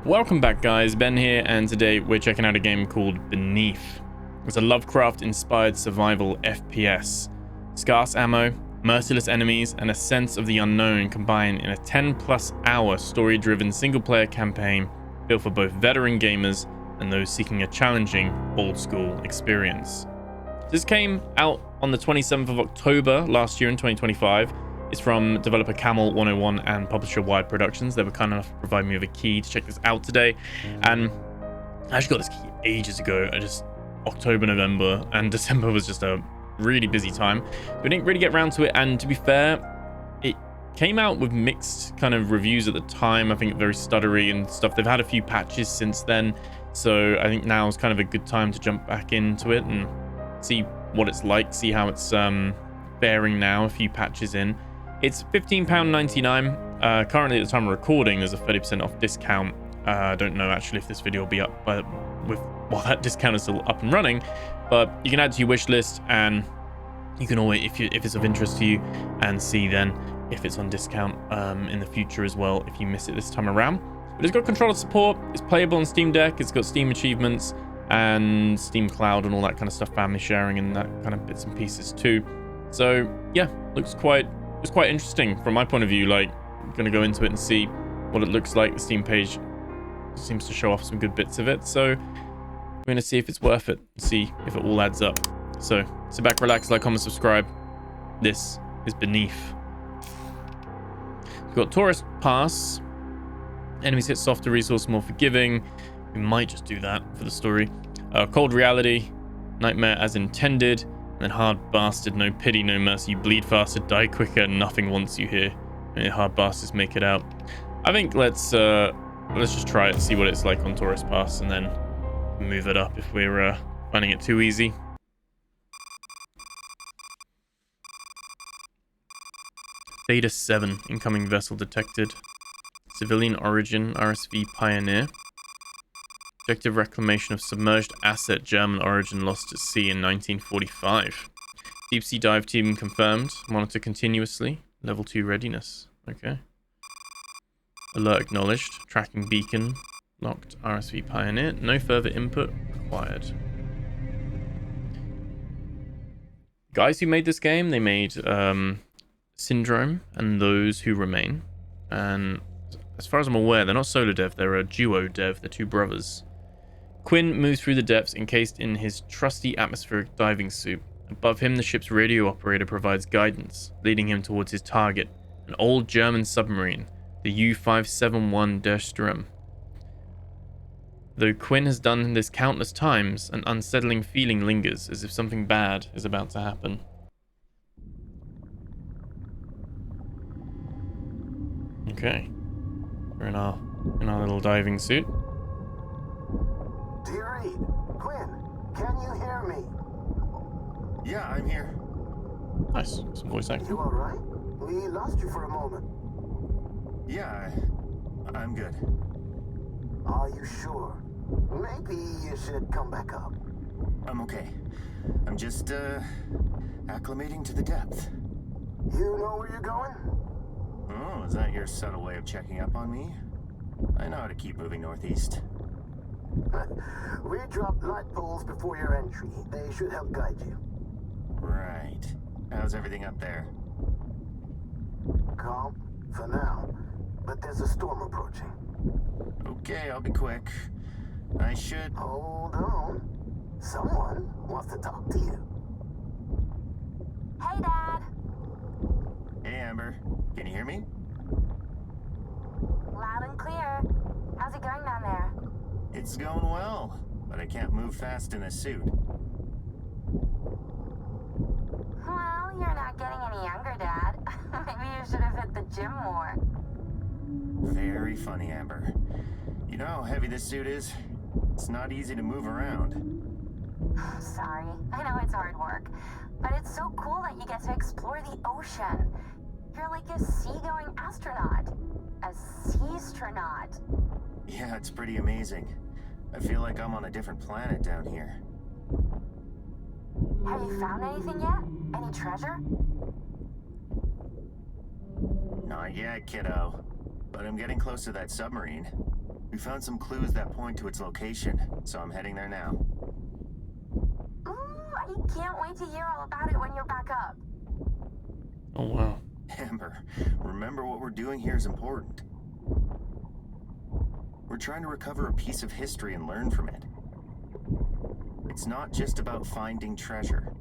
Welcome back guys, Ben here, and today we're checking out a game called Beneath. It's a Lovecraft-inspired survival FPS. Scarce ammo, merciless enemies, and a sense of the unknown combine in a 10+ hour story-driven single-player campaign built for both veteran gamers and those seeking a challenging, old-school experience. This came out on the 27th of October last year in 2025. It's from developer Camel 101 and publisher Wired Productions. They were kind enough to provide me with a key to check this out today. And I actually got this key ages ago. October, November, and December was just a really busy time. We didn't really get around to it. And to be fair, it came out with mixed kind of reviews at the time. I think very stuttery and stuff. They've had a few patches since then. So I think now is kind of a good time to jump back into it and see what it's like, see how it's faring now, a few patches in. It's £15.99. Currently, at the time of recording, there's a 30% off discount. I don't know actually if this video will be up while that discount is still up and running, but you can add to your wish list, and you can always, if it's of interest to you, and see then if it's on discount in the future as well if you miss it this time around. But it's got controller support. It's playable on Steam Deck. It's got Steam achievements and Steam Cloud and all that kind of stuff, family sharing and that kind of bits and pieces too. So yeah, it's quite interesting from my point of view. Like, I'm gonna go into it and see what it looks like. The Steam page seems to show off some good bits of it, so we're gonna see if it's worth it, see if it all adds up. So sit back, relax, like, comment, subscribe. This is Beneath. We've got Tourist Pass. Enemies hit softer, resource more forgiving. We might just do that for the story. Cold Reality, Nightmare as intended. And then Hard Bastard, no pity, no mercy. You bleed faster, die quicker, nothing wants you here. And hard bastards make it out. I think let's just try it and see what it's like on Tourist Pass, and then move it up if we're finding it too easy. Beta 7, incoming vessel detected. Civilian origin, RSV Pioneer. Objective reclamation of submerged asset, German origin, lost at sea in 1945. Deep sea dive team confirmed. Monitor continuously. Level 2 readiness. Okay. Alert acknowledged. Tracking beacon locked. RSV Pioneer. No further input required. Guys who made this game, they made Syndrome and Those Who Remain. And as far as I'm aware, they're not solo dev, they're a duo dev. They're two brothers. Quinn moves through the depths encased in his trusty atmospheric diving suit. Above him, the ship's radio operator provides guidance, leading him towards his target, an old German submarine, the U-571 Der Sturm. Though Quinn has done this countless times, an unsettling feeling lingers, as if something bad is about to happen. Okay. We're in our little diving suit. Dear Reed, Quinn, can you hear me? Yeah, I'm here. Nice. Some voice acting. You alright? We lost you for a moment. Yeah, I'm good. Are you sure? Maybe you should come back up. I'm okay. I'm just, acclimating to the depth. You know where you're going? Oh, is that your subtle way of checking up on me? I know how to keep moving northeast. We dropped light poles before your entry. They should help guide you. Right. How's everything up there? Calm, for now. But there's a storm approaching. Okay, I'll be quick. I should... Hold on. Someone wants to talk to you. Hey, Dad. Hey, Amber. Can you hear me? Loud and clear. How's it going down there? It's going well, but I can't move fast in this suit. Well, you're not getting any younger, Dad. Maybe you should have hit the gym more. Very funny, Amber. You know how heavy this suit is? It's not easy to move around. Sorry. I know it's hard work. But it's so cool that you get to explore the ocean. You're like a seagoing astronaut. A seastronaut. Yeah, it's pretty amazing. I feel like I'm on a different planet down here. Have you found anything yet? Any treasure? Not yet, kiddo. But I'm getting close to that submarine. We found some clues that point to its location, so I'm heading there now. Ooh, I can't wait to hear all about it when you're back up. Oh, wow. Amber, remember what we're doing here is important. We're trying to recover a piece of history and learn from it. It's not just about finding treasure.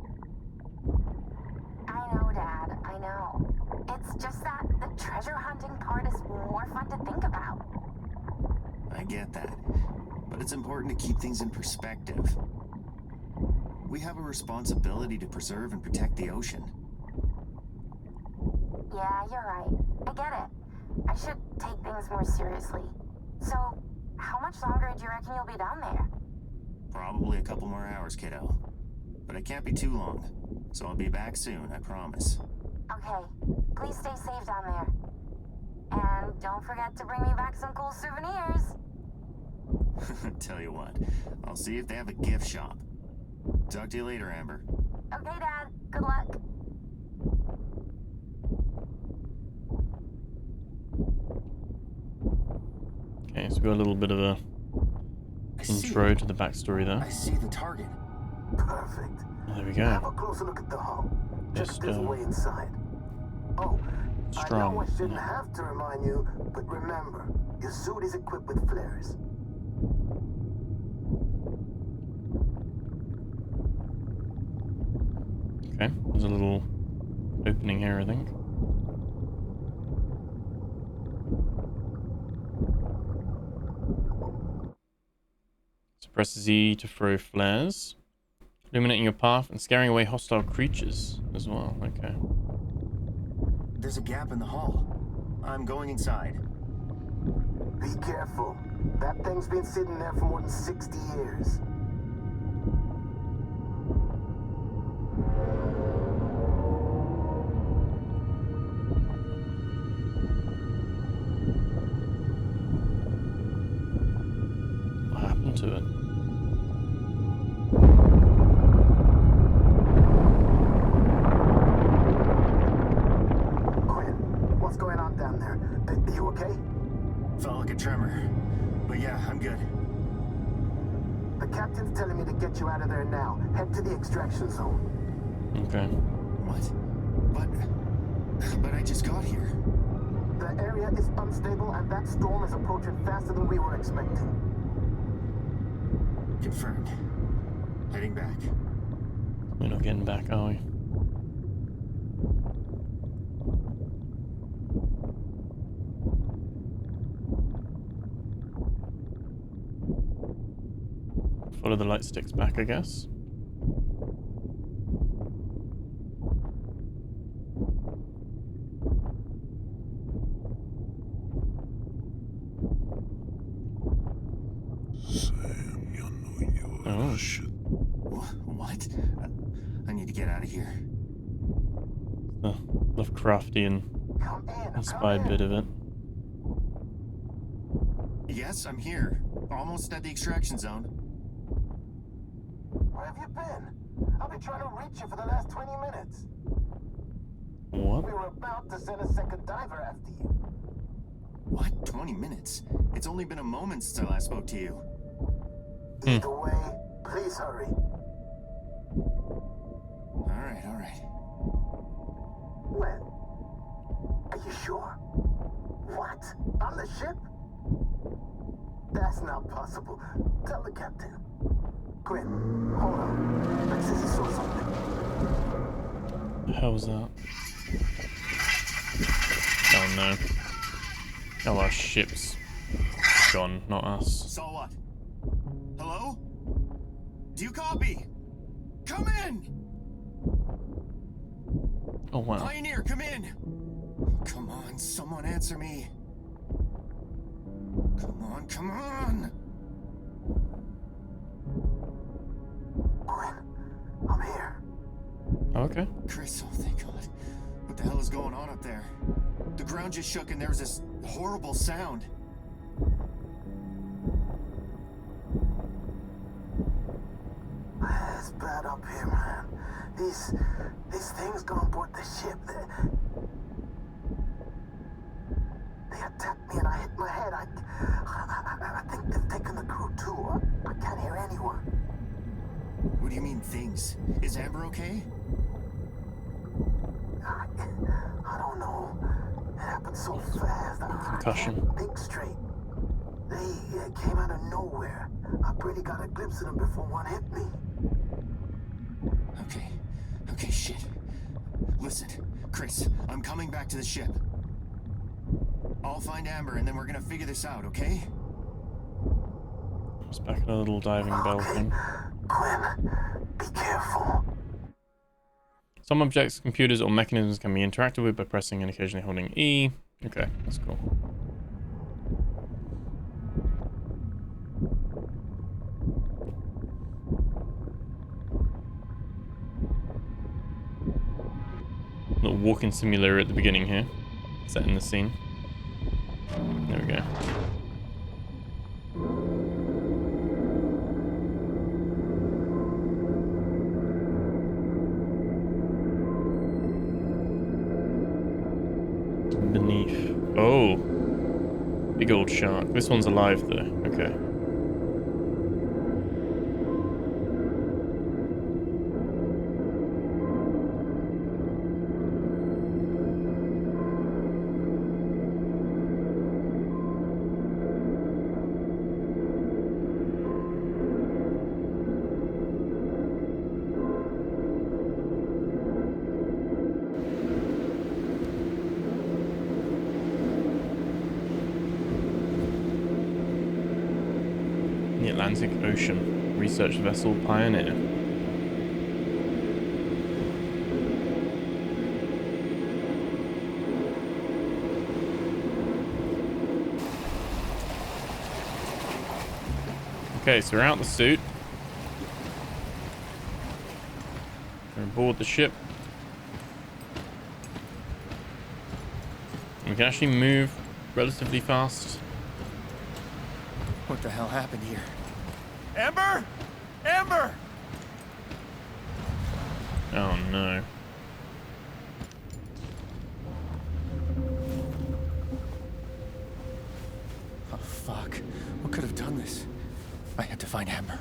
I know, Dad, I know. It's just that the treasure hunting part is more fun to think about. I get that, but it's important to keep things in perspective. We have a responsibility to preserve and protect the ocean. Yeah, you're right. I get it. I should take things more seriously. So, how much longer do you reckon you'll be down there? Probably a couple more hours, kiddo. But it can't be too long, so I'll be back soon, I promise. Okay, please stay safe down there. And don't forget to bring me back some cool souvenirs. Tell you what, I'll see if they have a gift shop. Talk to you later, Amber. Okay, Dad. Good luck. Okay, so we got a little bit of a intro to the backstory there. I see the target. Perfect. Oh, there we Have go. a closer look at the hull. Check Just, if there's a way inside. Oh, I know strong. I shouldn't have to remind you, but remember, your suit is equipped with flares. Okay, there's a little opening here, I think. So press Z to throw flares, illuminating your path and scaring away hostile creatures as well. Okay. There's a gap in the hull. I'm going inside. Be careful. That thing's been sitting there for more than 60 years. What happened to it? Quinn, what's going on down there? Are you okay? Felt like a tremor. But yeah, I'm good. The captain's telling me to get you out of there now. Head to the extraction zone. Okay. What? But I just got here. The area is unstable and that storm is approaching faster than we were expecting. Confirmed. Heading back. We're not getting back, are we? Follow the light sticks back, I guess. Oh, What? I need to get out of here. the Lovecraftian Come in. inspired bit of it. Yes, I'm here. Almost at the extraction zone. Where have you been? I've been trying to reach you for the last 20 minutes. What? We were about to send a second diver after you. What? 20 minutes? It's only been a moment since I last spoke to you. Either way, please hurry. All right. When? Are you sure? What? On the ship? That's not possible. Tell the captain. Quinn, hold on. Let's see if he saw something. The hell was that? Oh no. Oh, our ship's gone, not us. Saw what? Hello? Do you copy? Come in! Oh wow. Pioneer, come in! Come on, someone answer me. Come on! Quinn, I'm here. Okay. Chris, oh thank God. What the hell is going on up there? The ground just shook and there was this horrible sound. It's bad up here, man. These things go on board the ship. They attacked me and I hit my head. I Is Amber okay? I don't know. It happened so fast. I Concussion. can't think straight. They came out of nowhere. I barely got a glimpse of them before one hit me. Okay, shit. Listen, Chris, I'm coming back to the ship. I'll find Amber and then we're gonna figure this out, okay? It's back in a little diving bell thing. Quinn, be careful. Some objects, computers, or mechanisms can be interacted with by pressing and occasionally holding E. Okay, that's cool. Little walking simulator at the beginning here, setting the scene. There we go. Beneath. Oh, big old shark. This one's alive though. Okay. The Atlantic Ocean. Research vessel Pioneer. Okay, so we're out the suit. We're aboard the ship. We can actually move relatively fast. What the hell happened here? Amber! Amber! Oh no. Oh fuck. What could have done this? I had to find Amber.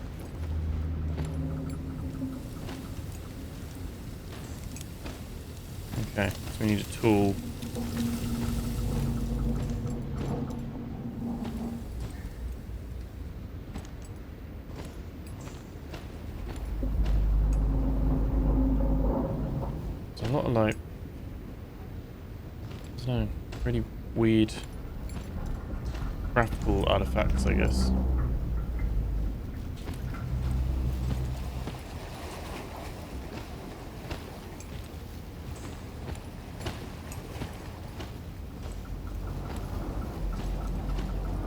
Okay, so we need a tool. There's a lot of like, I don't know, pretty weird graphical artifacts, I guess.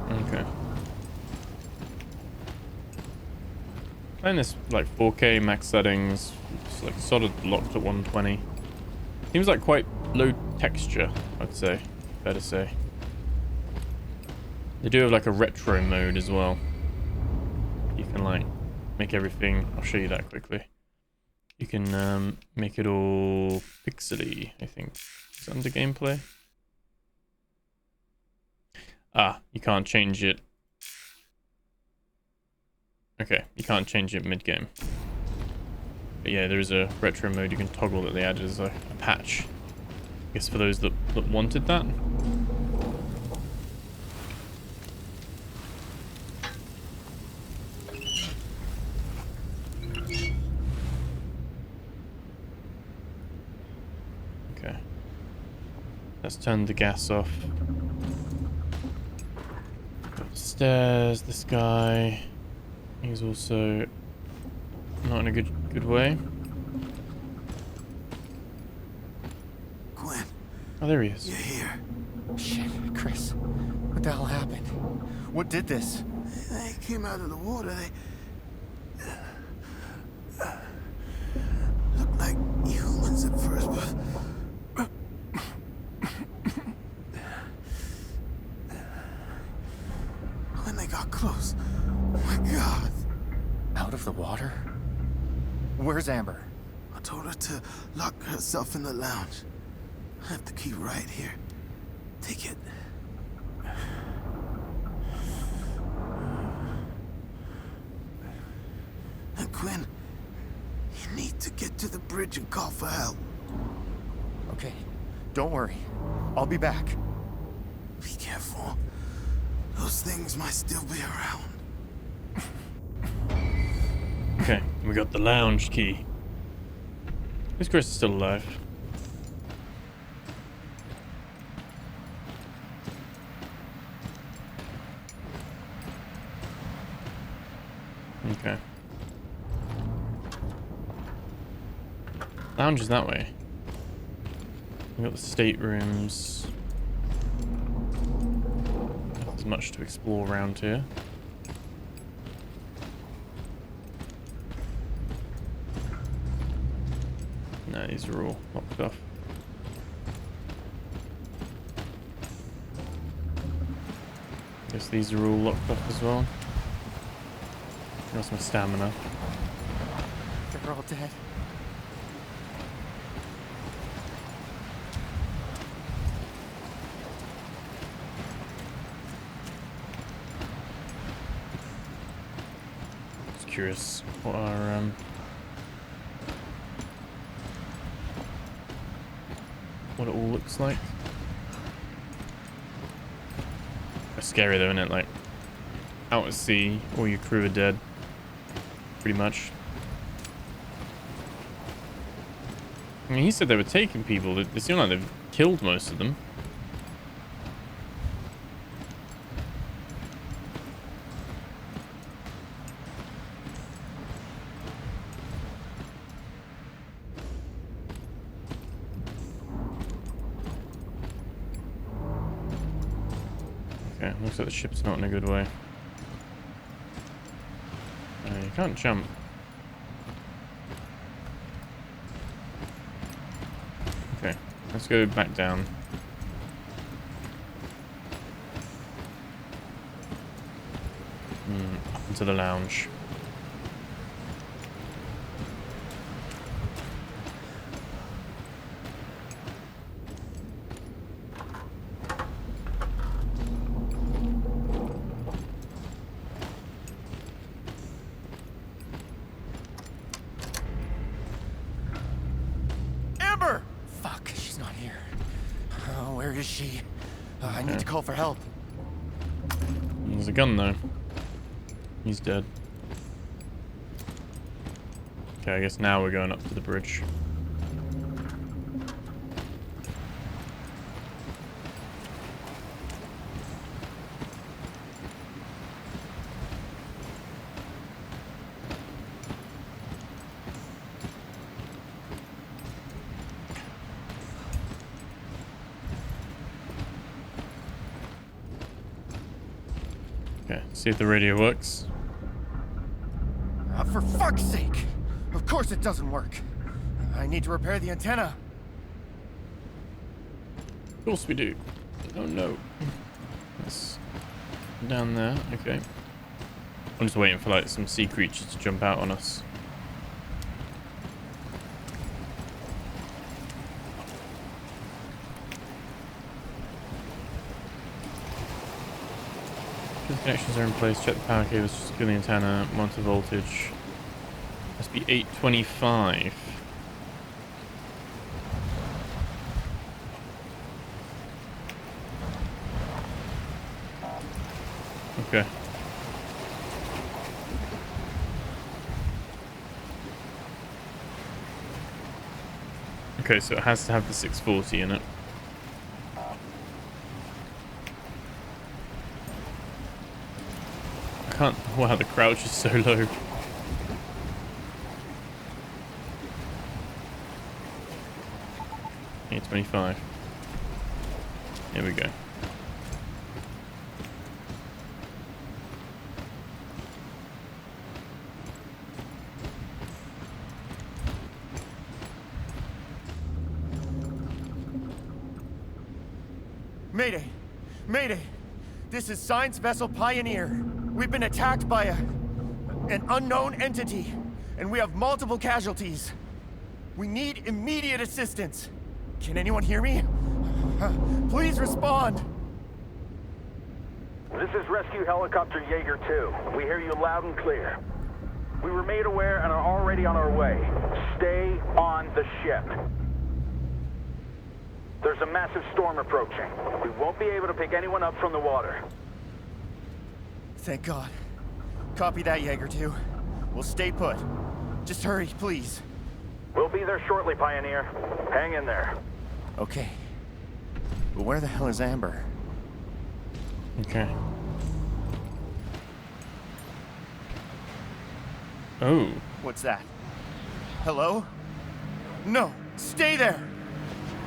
Okay. Playing this like 4K max settings, it's like solid locked at 120. Seems like quite low texture, I'd say. Fair to say. They do have like a retro mode as well. You can like make everything. I'll show you that quickly. You can make it all pixely, I think. Is it under gameplay? Ah, you can't change it. Okay, you can't change it mid-game. But yeah, there is a retro mode you can toggle that they added as a patch. I guess for those that wanted that. Okay. Let's turn the gas off. Upstairs, this guy. He's also not in a good way. Gwen, Oh, there he is. you're here. Shit, Chris. What the hell happened? What did this? They came out of the water. They looked like humans at first, but when they got close, oh my God! Out of the water? Where's Amber? I told her to lock herself in the lounge. I have the key right here. Take it. And Quinn, We need to get to the bridge and call for help. Okay, don't worry. I'll be back. Be careful. Those things might still be around. Okay, we got the lounge key. Is Chris still alive? Okay. Lounge is that way. We got the staterooms. There's much to explore around here. No, these are all locked off. Guess these are all locked off as well. Lost my stamina. They're all dead. Just curious what our what it all looks like. It's scary though, isn't it? Like out at sea, all your crew are dead. Pretty much. I mean, he said they were taking people. It seemed like they've killed most of them. Okay, looks like the ship's not in a good way. You can't jump. Okay, let's go back down. Up into the lounge. Fuck, she's not here. Oh, where is she? I need to call for help. There's a gun though. He's dead. Okay, I guess now we're going up to the bridge. Okay, see if the radio works. For fuck's sake! Of course it doesn't work. I need to repair the antenna. Of course we do. Oh no. That's down there. Okay. I'm just waiting for like some sea creatures to jump out on us. The connections are in place. Check the power cables. Secure the antenna. Monitor voltage. Must be 825. Okay. Okay, so it has to have the 640 in it. I can't. Wow, the crouch is so low. Yeah, 25. Here we go. Mayday! Mayday! This is Science Vessel Pioneer. We've been attacked by an unknown entity, and we have multiple casualties. We need immediate assistance. Can anyone hear me? Please respond. This is Rescue Helicopter Jaeger 2. We hear you loud and clear. We were made aware and are already on our way. Stay on the ship. There's a massive storm approaching. We won't be able to pick anyone up from the water. Thank God. Copy that, Jaeger 2. We'll stay put. Just hurry, please. We'll be there shortly, Pioneer. Hang in there. Okay. But where the hell is Amber? Okay. Oh. What's that? Hello? No! Stay there!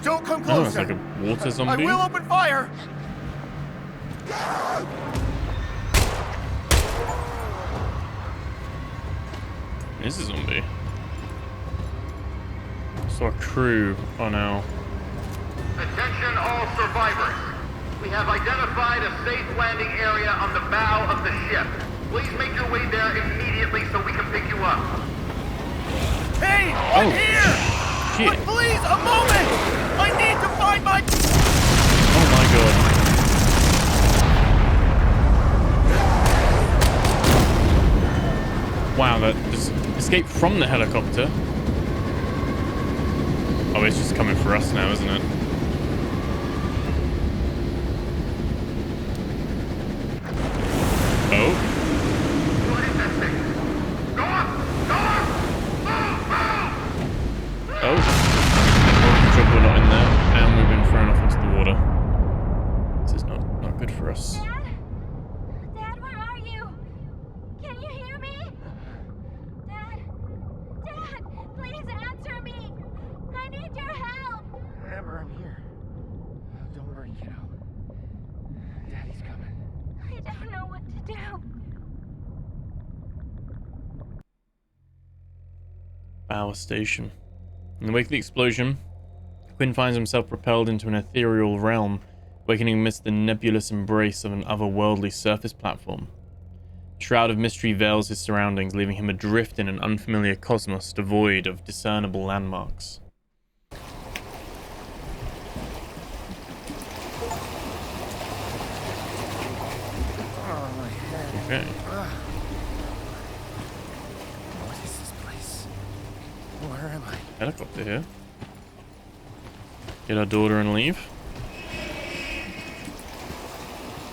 Don't come Oh, it's closer! like a water zombie. I will open fire! This is a zombie. So a crew are now. Attention all survivors. We have identified a safe landing area on the bow of the ship. Please make your way there immediately so we can pick you up. Hey! I'm here! Shit. But please, a moment! I need to find my... Oh my god. Wow, that just escaped from the helicopter. Oh, it's just coming for us now, isn't it? Oh. What is that thing? Go up! Go up! Move! Move! Oh. Good job we're not in there. And we've been thrown off into the water. This is not good for us. Dad? Dad, where are you? Can you hear me? Dad? Dad, please answer me. I need your help. Amber, I'm here. Don't worry, kiddo. Daddy's coming. I don't know what to do. Power station. In the wake of the explosion, Quinn finds himself propelled into an ethereal realm, awakening amidst the nebulous embrace of an otherworldly surface platform. A shroud of mystery veils his surroundings, leaving him adrift in an unfamiliar cosmos devoid of discernible landmarks. Oh, my head. Okay. What is this place? Where am I? Helicopter here. Get our daughter and leave.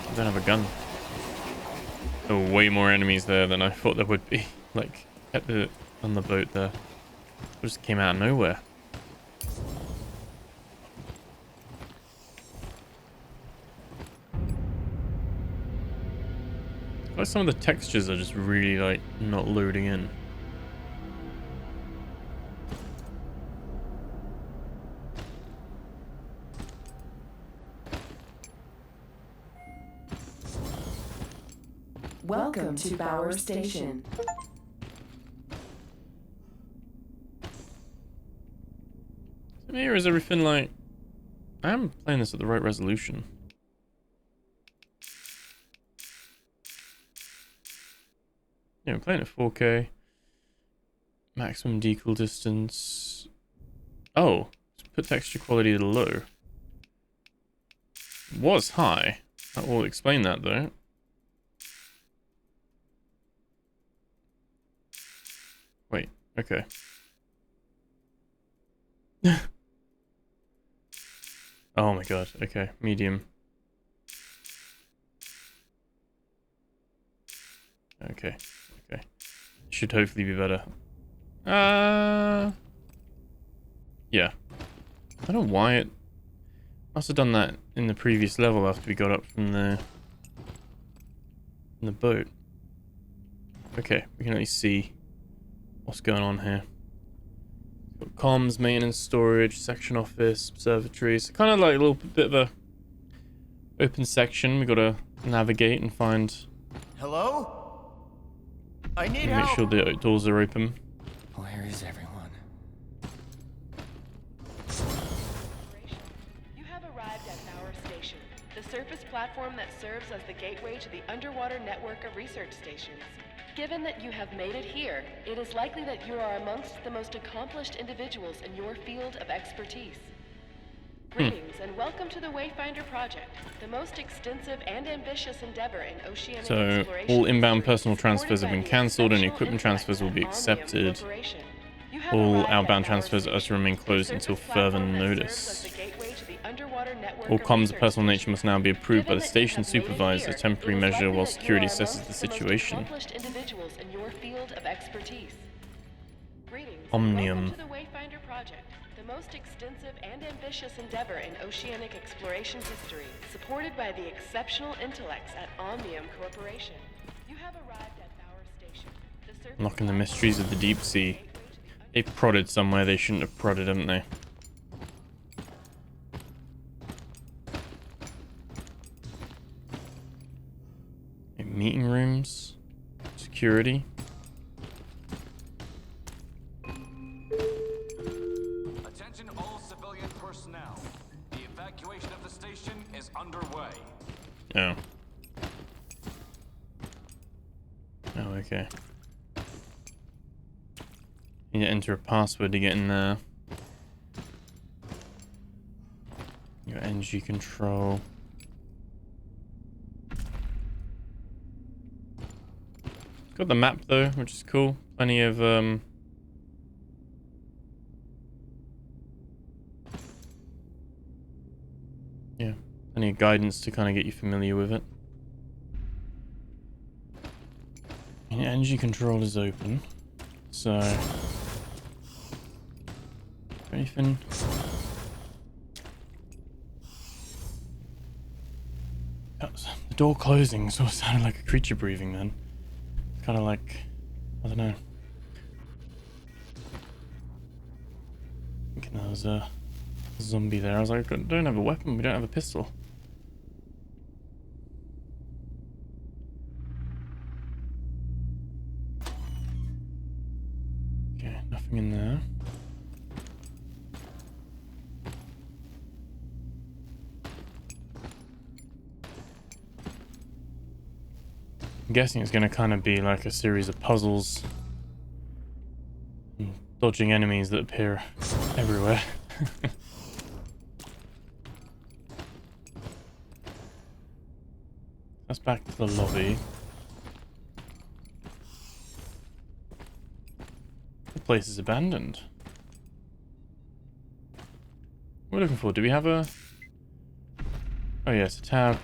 I don't have a gun. There were way more enemies there than I thought there would be. Like, on the boat there. It just came out of nowhere. Like some of the textures are just really like not loading in. Welcome to Power Station. Here is everything like... I am playing this at the right resolution. Yeah, I'm playing at 4K. Maximum decool distance. Oh, let's put texture quality to low. It was high. That will explain that though. Wait, okay. Oh my god, okay, medium. Okay, okay. Should hopefully be better. Yeah. I don't know why it must have done that in the previous level after we got up from the boat. Okay, we can at least see what's going on here. Got comms, maintenance, storage, section office, observatory. So kind of like a little bit of a open section. We got to navigate and find. Hello? I need Make help. sure the doors are open. Where is everyone? You have arrived at Power Station, the surface platform that serves as the gateway to the underwater network of research stations. Given that you have made it here, it is likely that you are amongst the most accomplished individuals in your field of expertise. Greetings and welcome to the Wayfinder Project, the most extensive and ambitious endeavor in oceanic So exploration. all inbound personal supported transfers have by been the cancelled and exceptional equipment transfers will be intellect at Omnium accepted. Corporation. You have All arrived at outbound Power transfers are to Station, remain the closed until surface further platform that serves as the notice. gateway to the underwater network All of comms of research personal nature stations. must now be approved by Given the that you station have made it supervisor, here, a temporary it is measure likely while that you security are assesses amongst the the most situation. accomplished individuals in your field of expertise. Greetings Omnium. and welcome to the Wayfinder Project, the most extensive and ambitious endeavor in oceanic exploration history, supported by the exceptional intellects at Omnium Corporation. You have arrived at Power Station. The surface Unlocking the mysteries of the deep sea. They've prodded somewhere they shouldn't have prodded, haven't they? Okay, meeting rooms. Security. Attention all civilian personnel. The evacuation of the station is underway. Oh. Oh, okay. You need to enter a password to get in there. Your energy control. Got the map though, which is cool. Plenty of yeah, plenty of guidance to kind of get you familiar with it. And energy control is open, so anything. The door closing sort of sounded like a creature breathing then. Kind of like, I don't know. Thinking there was a zombie there. I was like, I don't have a weapon, we don't have a pistol. Okay, nothing in there. I'm guessing it's going to kind of be like a series of puzzles and dodging enemies that appear everywhere. That's back to the lobby. The place is abandoned. What are we looking for? Do we have a... Oh yes, a tab.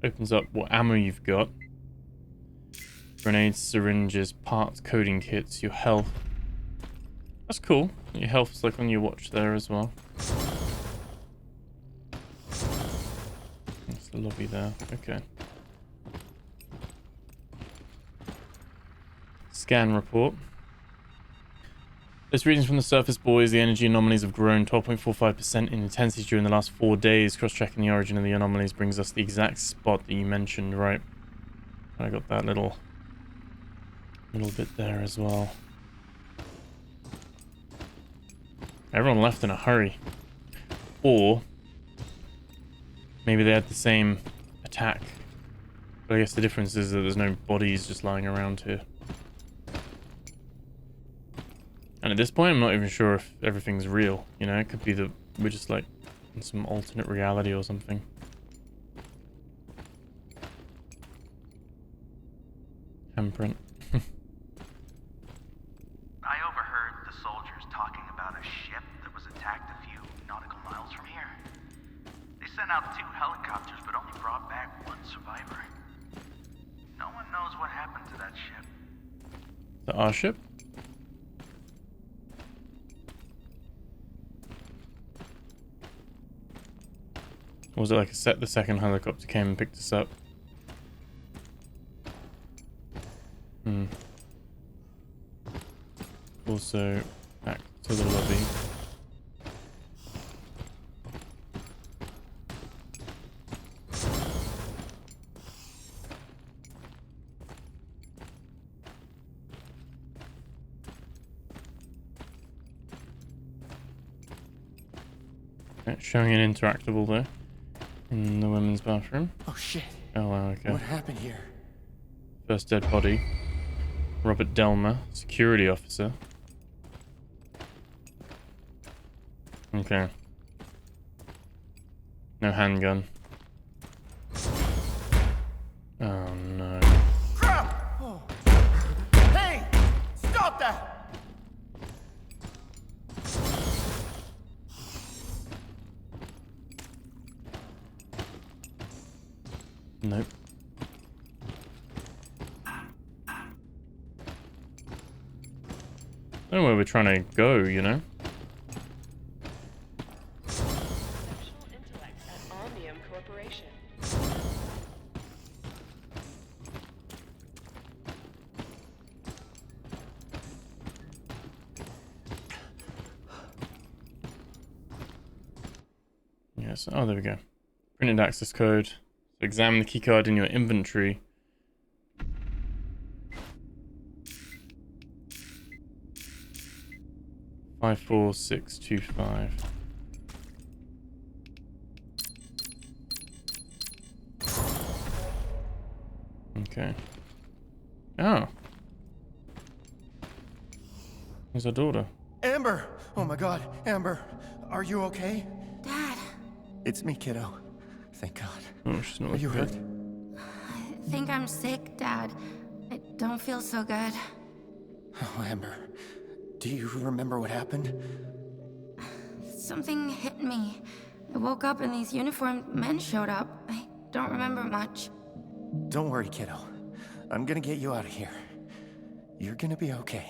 Opens up what ammo you've got. Grenades, syringes, parts, coding kits, your health. That's cool. Your health is like on your watch there as well. That's the lobby there. Okay. Scan report. This readings from the surface boys, the energy anomalies have grown 12.45% in intensity during the last 4 days. Cross-checking the origin of the anomalies brings us the exact spot that you mentioned, right? I got that little bit there as well. Everyone left in a hurry. Or maybe they had the same attack. But I guess the difference is that there's no bodies just lying around here. And at this point, I'm not even sure if everything's real. You know, it could be that we're just like in some alternate reality or something. Handprint. I overheard the soldiers talking about a ship that was attacked a few nautical miles from here. They sent out 2 helicopters, but only brought back 1 survivor. No one knows what happened to that ship. The our ship? Or was it like the second helicopter came and picked us up? Also, back to the lobby. Okay, showing an interactable there in the women's bathroom. Oh shit. Oh wow, okay. What happened here? First dead body. Robert Delmer, security officer. Okay. No handgun. Oh no. Crap! Oh. Hey! Stop that! Nope. I don't know where we're trying to go, you know? Exceptional intellect at Omnium Corporation. Yes. Oh, there we go. Printed access code. So examine the keycard in your inventory. Five, 4, 6, 2, 5. Okay. Oh. There's our daughter. Amber! Oh my god, Amber. Are you okay? Dad, It's me, kiddo. Thank God. Oh, she's not Are you okay. hurt? I think I'm sick, Dad. I don't feel so good. Oh, Amber. Do you remember what happened? Something hit me. I woke up and these uniformed men showed up. I don't remember much. Don't worry, kiddo. I'm gonna get you out of here. You're gonna be okay.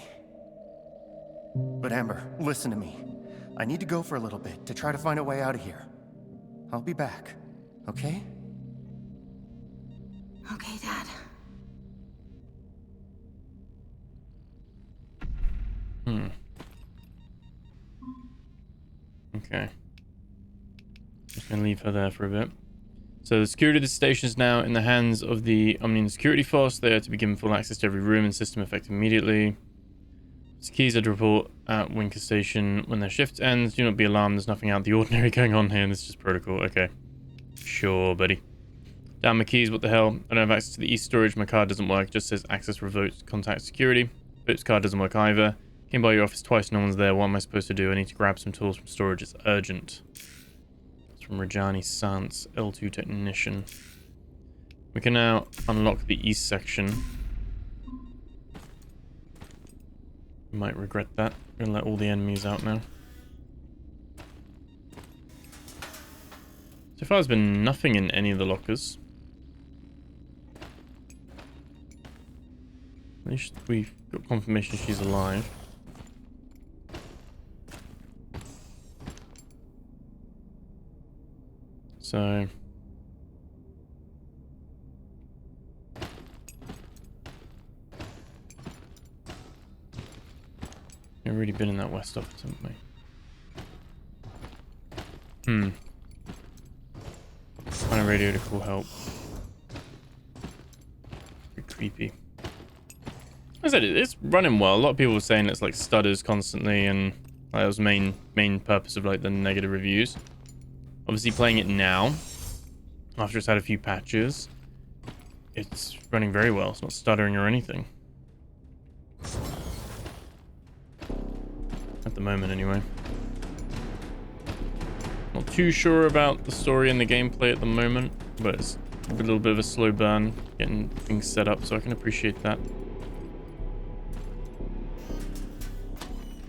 But Amber, listen to me. I need to go for a little bit to try to find a way out of here. I'll be back, okay? Okay, Dad. Okay. Just gonna leave her there for a bit. So the security of the station is now in the hands of the Omnium Security Force. They are to be given full access to every room and system effect immediately. Keys are to report at Winker Station when their shift ends. Do not be alarmed. There's nothing out of the ordinary going on here. This is just protocol. Okay. Sure, buddy. Damn my keys. What the hell? I don't have access to the East storage. My card doesn't work. It just says access revoked. Contact security. Boat's card doesn't work either. Came by your office twice. No one's there. What am I supposed to do? I need to grab some tools from storage. It's urgent. It's from Rajani Sans, L2 technician. We can now unlock the East section. You might regret that. We're gonna let all the enemies out now. So far there's been nothing in any of the lockers. At least we've got confirmation she's alive. So... we've already been in that west office, haven't we? Find a radio to call help. Pretty creepy. As I said, it's running well. A lot of people were saying it's like stutters constantly, and that was main purpose of like the negative reviews. Obviously, playing it now, after it's had a few patches, it's running very well. It's not stuttering or anything. At the moment, anyway. Not too sure about the story and the gameplay at the moment, but it's a little bit of a slow burn getting things set up, so I can appreciate that.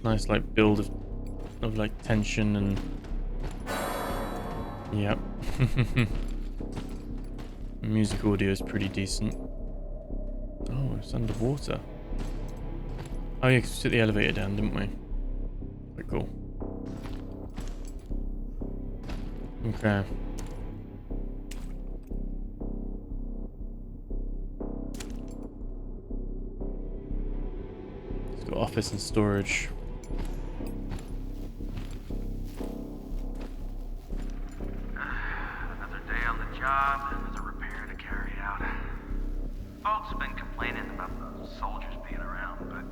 Nice, like, build of like, tension and... Yep. Music audio is pretty decent. Oh, it's underwater. Oh yeah, 'cause we took the elevator down, didn't we? Quite cool. Okay. Let's go office and storage. Another day on the job, another repair to carry out. Folks have been complaining about the soldiers being around, but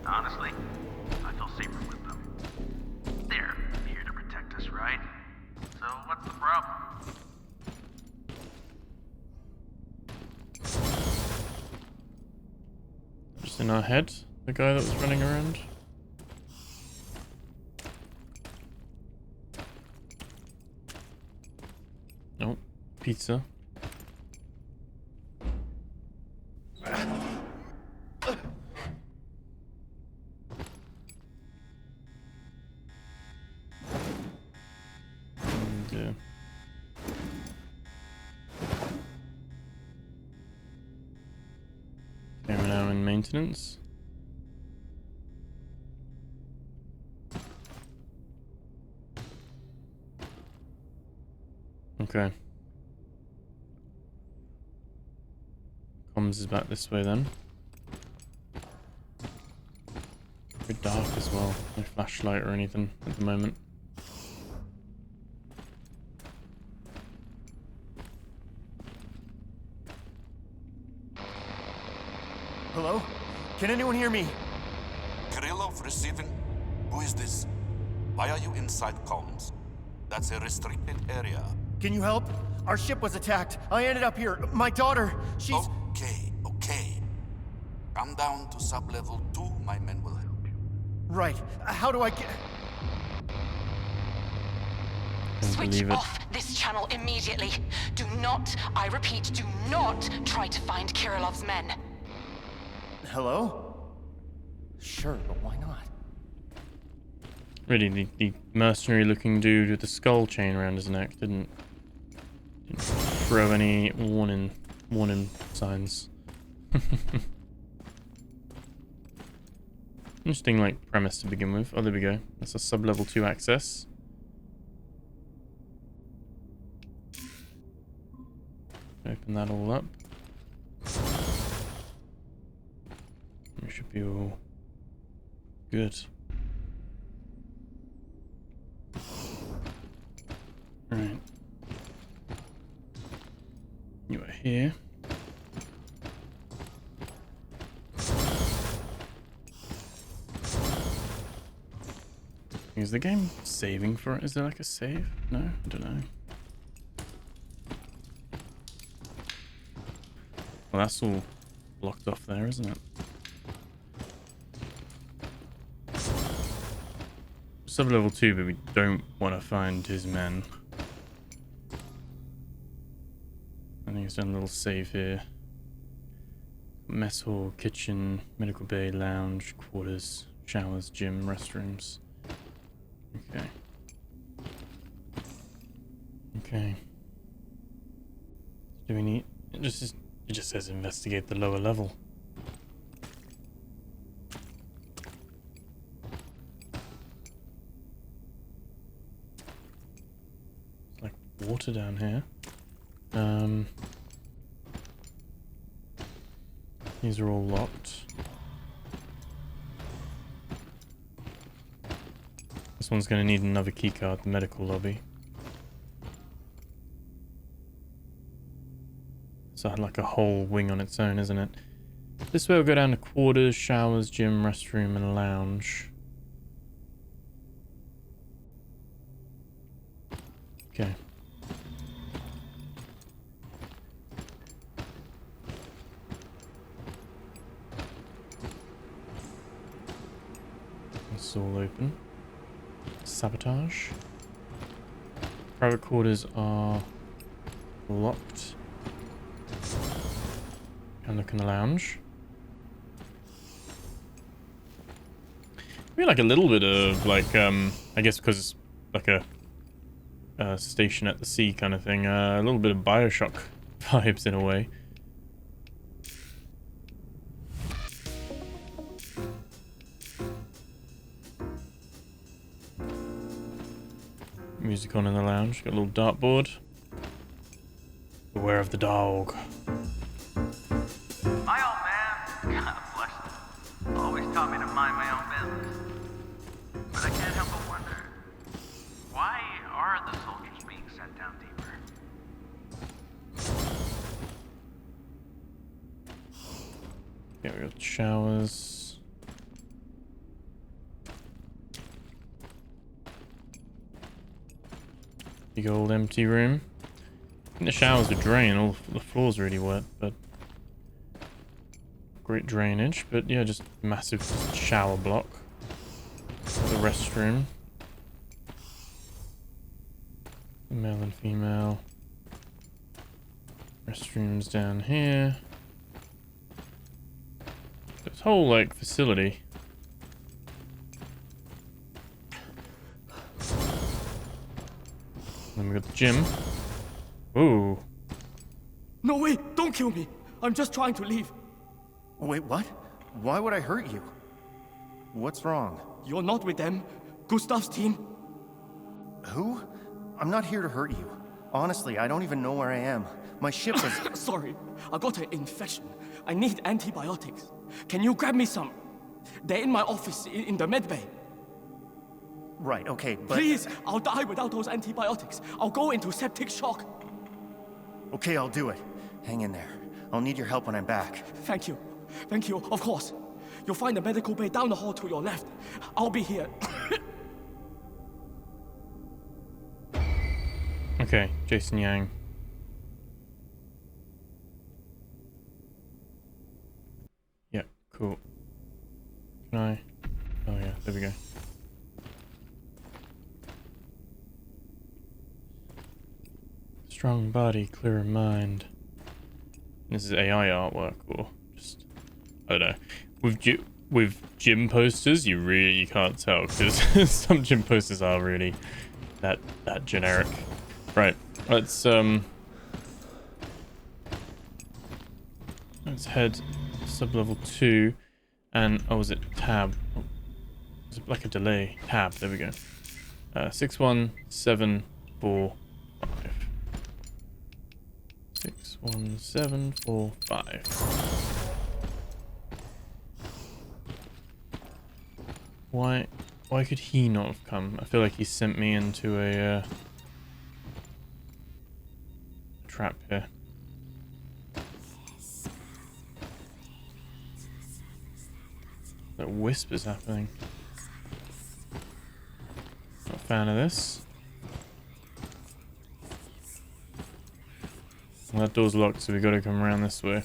honestly, I feel safer with them. They're here to protect us, right? So what's the problem? Just in our head, the guy that was running around. pizza. And, okay, we're now in maintenance. Okay. Comms is back this way then. Very dark as well. No flashlight or anything at the moment. Hello? Can anyone hear me? Kirillov receiving. Who is this? Why are you inside comms? That's a restricted area. Can you help? Our ship was attacked. I ended up here. My daughter, she's... Okay. Come down to sub-level 2, my men will help you. Right. How do I get... Switch off this channel immediately. Do not, I repeat, do not try to find Kirillov's men. Hello? Sure, but why not? Really, the mercenary looking dude with the skull chain around his neck didn't throw any warning signs. Interesting, like, premise to begin with. Oh, there we go. That's a sub-level 2 access. Open that all up. We should be all good. Right. You are here. Is the game saving for it? Is there like a save? No? I don't know. Well, that's all blocked off there, isn't it? Sub-level 2, but we don't want to find his men. I think it's done a little save here. Mess hall, kitchen, medical bay, lounge, quarters, showers, gym, restrooms. Okay. Okay. Do we need... It just says investigate the lower level. It's like water down here. These are all locked. This one's going to need another keycard, the medical lobby. It's like a whole wing on its own, isn't it? This way we'll go down to quarters, showers, gym, restroom, and lounge. Okay. It's all open. Sabotage. Private quarters are locked. And look in the lounge. Maybe like a little bit of like I guess because it's like a station at the sea kind of thing. A little bit of Bioshock vibes in a way. Music on in the lounge. Got a little dartboard. Beware of the dog. My old man, God bless him, always taught me to mind my own business. But I can't help but wonder, why are the soldiers being sent down deeper? Yeah, we got showers. Big old empty room. I think the showers are drain, all the floor's really wet, but great drainage. But yeah, just massive shower block. The restroom. Male and female. Restrooms down here. This whole, like, facility. Then we got the gym. Ooh. No, wait! Don't kill me! I'm just trying to leave. Wait, what? Why would I hurt you? What's wrong? You're not with them. Gustav's team. Who? I'm not here to hurt you. Honestly, I don't even know where I am. My ship is... Sorry, I got an infection. I need antibiotics. Can you grab me some? They're in my office, in the medbay. Right, okay, but... Please, I'll die without those antibiotics. I'll go into septic shock. Okay, I'll do it. Hang in there. I'll need your help when I'm back. Thank you. Thank you, of course. You'll find the medical bay down the hall to your left. I'll be here. Okay, Jason Yang. Yeah, cool. Can I? Oh yeah, there we go. Strong body, clearer mind. This is AI artwork, or just, I don't know. With gym posters, you really can't tell, because some gym posters are really that generic. Right, let's head sub-level 2, and oh, was it tab? Oh, is it like a delay? Tab, there we go. 61745. 61745. Why could he not have come? I feel like he sent me into a trap here. That whispers happening. Not a fan of this. Well, that door's locked, so we gotta come around this way.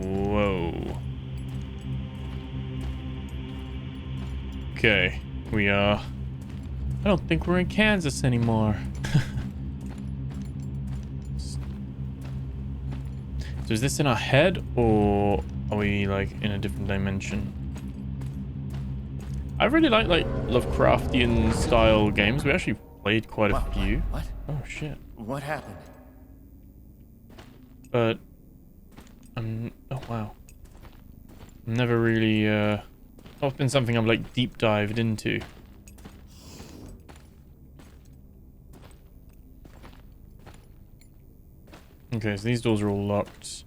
Whoa. Okay, we are... I don't think we're in Kansas anymore. So is this in our head, or are we like in a different dimension? I really like Lovecraftian style games. We actually played quite a few. What? Oh shit. What happened? But oh wow. Never really not been something I've like deep dived into. Okay, so these doors are all locked.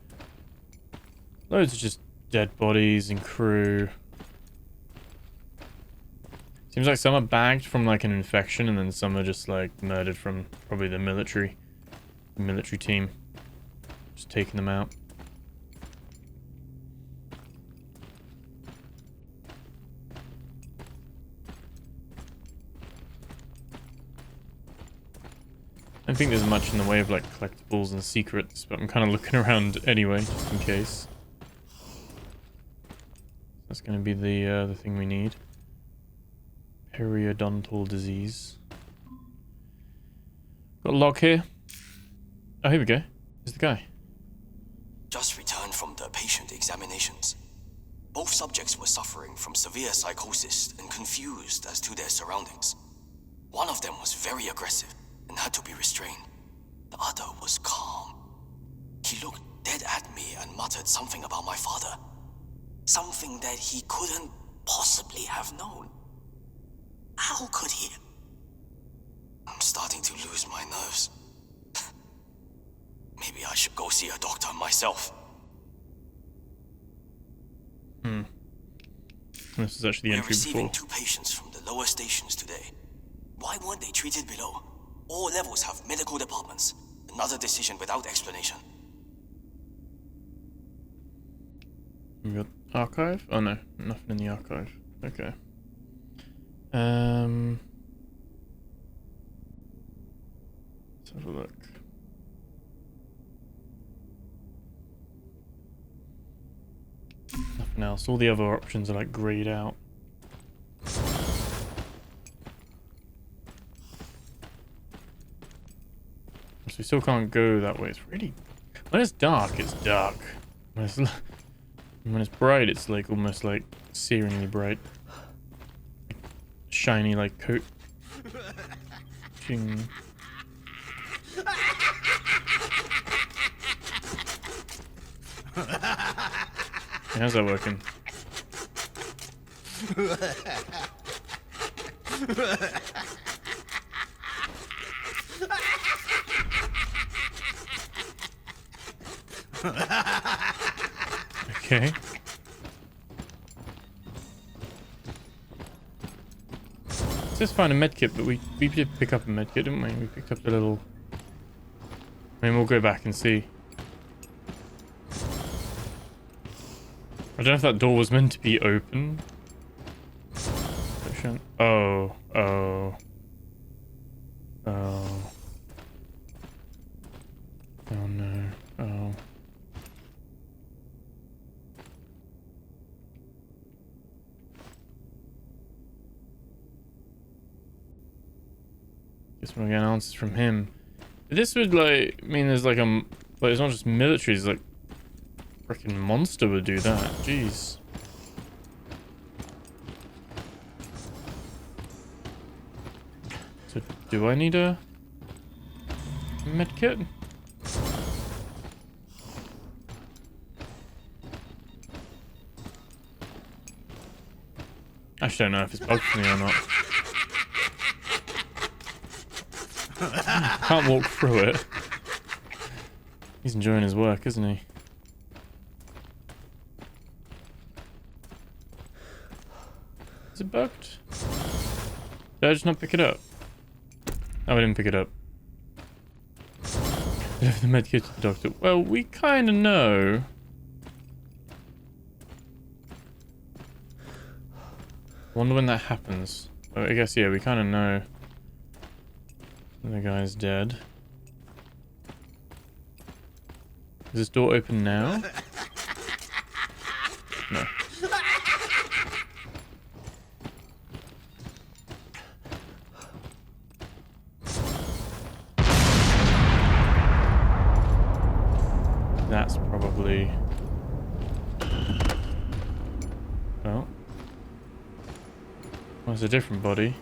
Loads of just dead bodies and crew. Seems like some are bagged from like an infection, and then some are just like murdered from probably the military team. Just taking them out. I don't think there's much in the way of like collectibles and secrets, but I'm kind of looking around anyway, just in case. That's going to be the thing we need. Periodontal disease. Got a lock here. Oh, here we go. Here's the guy. Just returned from the patient examinations. Both subjects were suffering from severe psychosis and confused as to their surroundings. One of them was very aggressive and had to be restrained. The other was calm. He looked dead at me and muttered something about my father. Something that he couldn't possibly have known. How could he? I'm starting to lose my nerves. Maybe I should go see a doctor myself. This is actually the entry before. We're receiving 2 patients from the lower stations today. Why weren't they treated below? All levels have medical departments. Another decision without explanation. We got archive? Oh no, nothing in the archive. Okay. Let's have a look. Nothing else. All the other options are like grayed out. still can't go that way. It's really... When it's dark, it's dark. When it's bright, it's like almost like searingly bright. Shiny like coat. Ching. How's that working? Okay. Let's just find a medkit, but we did pick up a medkit, didn't we? We picked up the little... I mean, we'll go back and see. I don't know if that door was meant to be open. Oh. Oh. Oh. Oh no. Oh. Guess we're getting answers from him. This would like mean there's like a... But it's not just military, it's like... Freaking monster would do that. Jeez. So do I need a medkit? I actually don't know if it's bugged for me or not. Can't walk through it. He's enjoying his work, isn't he? Is it bugged? Did I just not pick it up? Oh, I didn't pick it up. Deliver the medkit to the doctor. Well, we kind of know. Wonder when that happens. Oh, I guess, yeah, we kind of know. The guy's dead. Is this door open now? No. That's probably... Oh. Well, it's a different body.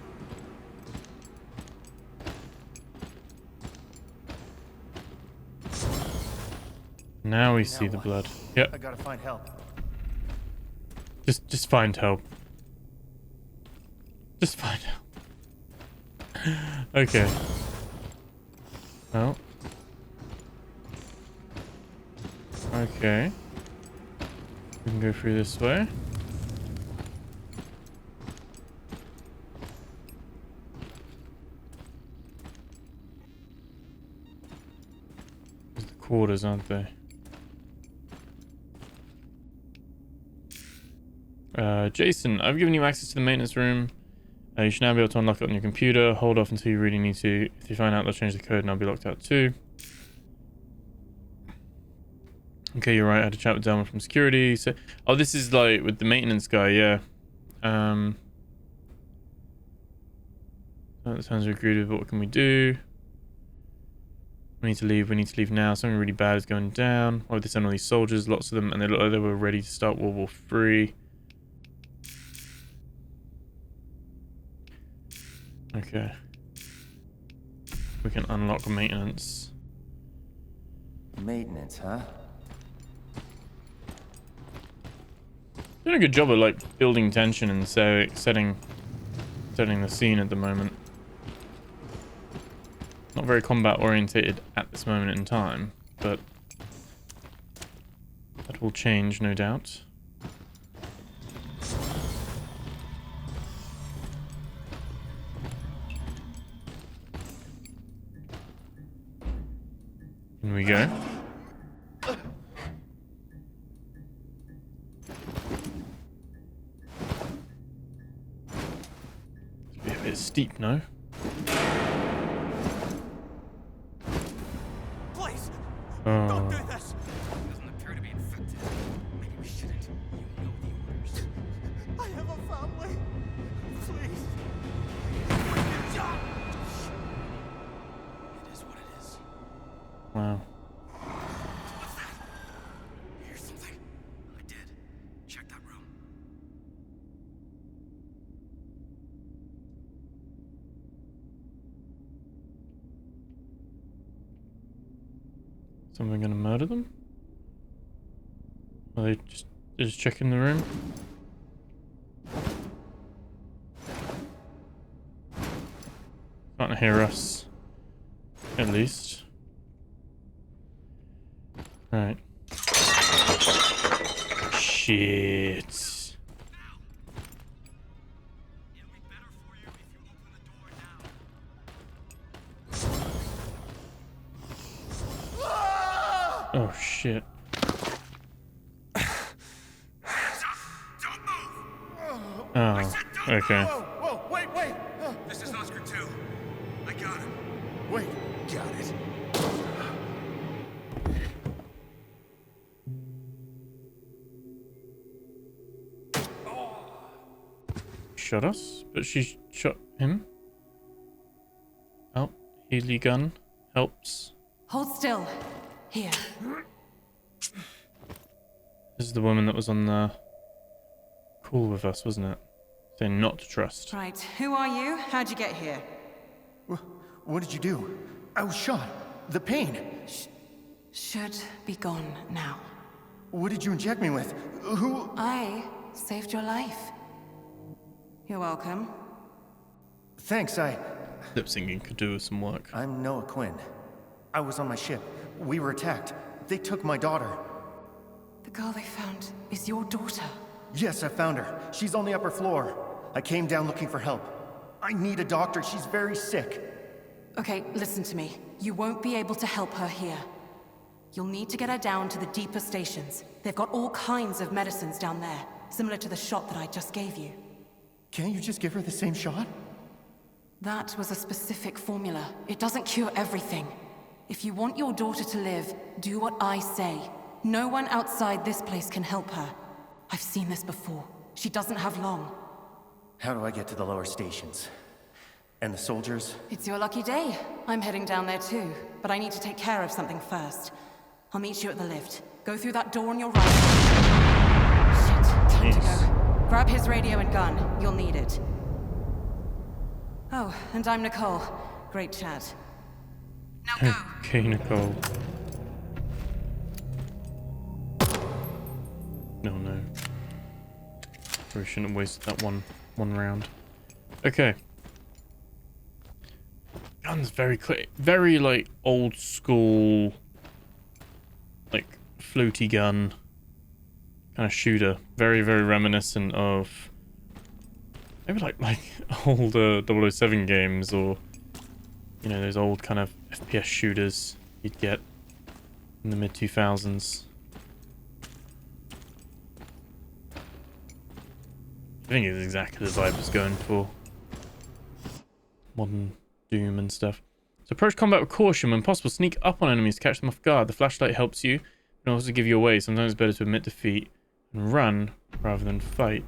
Now we see the blood. Yep. I gotta find help. Just find help. Just find help. Okay. Well. Okay. We can go through this way. There's the quarters, aren't they? Jason, I've given you access to the maintenance room. You should now be able to unlock it on your computer. Hold off until you really need to. If you find out, they'll change the code and I'll be locked out too. Okay, you're right. I had a chat with Delma from security. So, oh, this is like with the maintenance guy, yeah. That sounds really good. What can we do? We need to leave. We need to leave now. Something really bad is going down. Why would they send all these soldiers? Lots of them, and they look like they were ready to start World War III. Okay. We can unlock maintenance. Maintenance, huh? Doing a good job of like building tension and setting the scene at the moment. Not very combat orientated at this moment in time, but that will change, no doubt. In we go. It's a bit steep, no? Please, oh. don't do this. Doesn't appear to be infected. Maybe we shouldn't. You know the orders. I have a family. Please. It is what it is. Someone gonna murder them? Are they just checking the room? Can't hear us. At least. Right. Shit. Oh shit. Oh, okay. Whoa, wait. This is Oscar 2. I got him. Wait, got it. Shot us, but she shot him. Oh, Healy gun helps. Hold still. Here. This is the woman that was on the call with us, wasn't it? Saying not to trust. Right. Who are you? How'd you get here? What did you do? I was shot. The pain. Should be gone now. What did you inject me with? Who? I saved your life. You're welcome. Thanks, Lip syncing could do with some work. I'm Noah Quinn. I was on my ship. We were attacked. They took my daughter. The girl they found is your daughter. Yes, I found her. She's on the upper floor. I came down looking for help. I need a doctor. She's very sick. Okay, listen to me. You won't be able to help her here. You'll need to get her down to the deeper stations. They've got all kinds of medicines down there, similar to the shot that I just gave you. Can't you just give her the same shot? That was a specific formula. It doesn't cure everything. If you want your daughter to live, do what I say. No one outside this place can help her. I've seen this before. She doesn't have long. How do I get to the lower stations? And the soldiers? It's your lucky day. I'm heading down there too, but I need to take care of something first. I'll meet you at the lift. Go through that door on your right. Shit, time to go. Grab his radio and gun. You'll need it. Oh, and I'm Nicole. Great chat. Now go. Okay, Nicole. No. Probably shouldn't have wasted that one round. Okay. Gun's very clear. Very, like, old school, like, floaty gun kind of shooter. Very, very reminiscent of maybe like older 007 games, or, you know, those old kind of FPS shooters you'd get in the mid-2000s. I think it's exactly the vibe it's going for. Modern Doom and stuff. So approach combat with caution. When possible, sneak up on enemies to catch them off guard. The flashlight helps you, but also give you away. Sometimes it's better to admit defeat and run rather than fight.